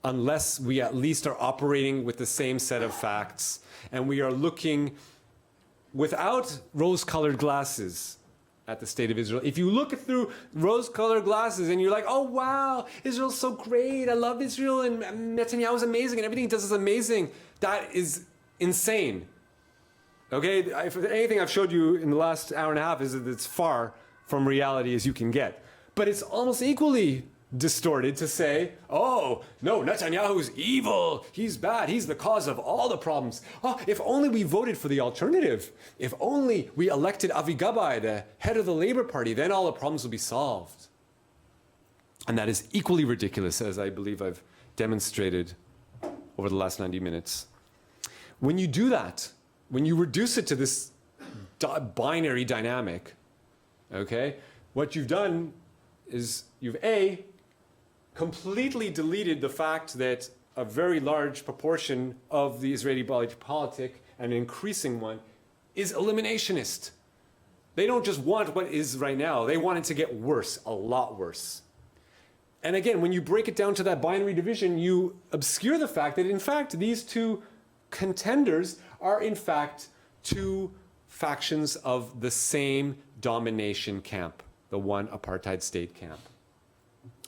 Speaker 2: unless we at least are operating with the same set of facts and we are looking without rose-colored glasses at the state of Israel. If you look through rose-colored glasses and you're like, oh wow, Israel's so great, I love Israel, and Netanyahu is amazing, and everything he does is amazing, that is insane. Okay, if anything I've showed you in the last hour and a half is that it's far from reality as you can get. But it's almost equally distorted to say, oh, no, Netanyahu's evil, he's bad, he's the cause of all the problems. Oh, if only we voted for the alternative, if only we elected Avi Gabay, the head of the Labor Party, then all the problems will be solved. And that is equally ridiculous, as I believe I've demonstrated over the last 90 minutes. When you do that, when you reduce it to this binary dynamic, okay, what you've done is you've completely deleted the fact that a very large proportion of the Israeli politic, and an increasing one, is eliminationist. They don't just want what is right now, they want it to get worse, a lot worse. And again, when you break it down to that binary division, you obscure the fact that in fact these two contenders are in fact two factions of the same domination camp, the one apartheid state camp.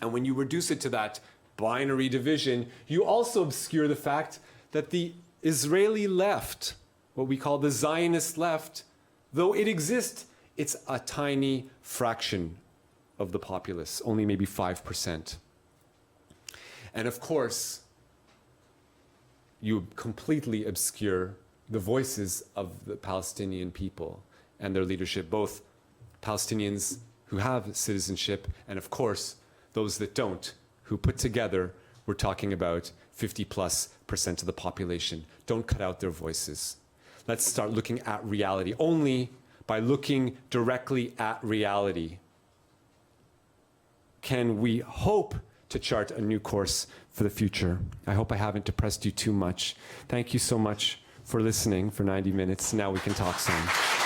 Speaker 2: And when you reduce it to that binary division, you also obscure the fact that the Israeli left, what we call the Zionist left, though it exists, it's a tiny fraction of the populace, only maybe 5%. And of course, you completely obscure the voices of the Palestinian people and their leadership, both Palestinians who have citizenship and, of course, those that don't, who put together, we're talking about 50+% of the population. Don't cut out their voices. Let's start looking at reality. Only by looking directly at reality can we hope to chart a new course for the future. I hope I haven't depressed you too much. Thank you so much for listening for 90 minutes. Now we can talk some.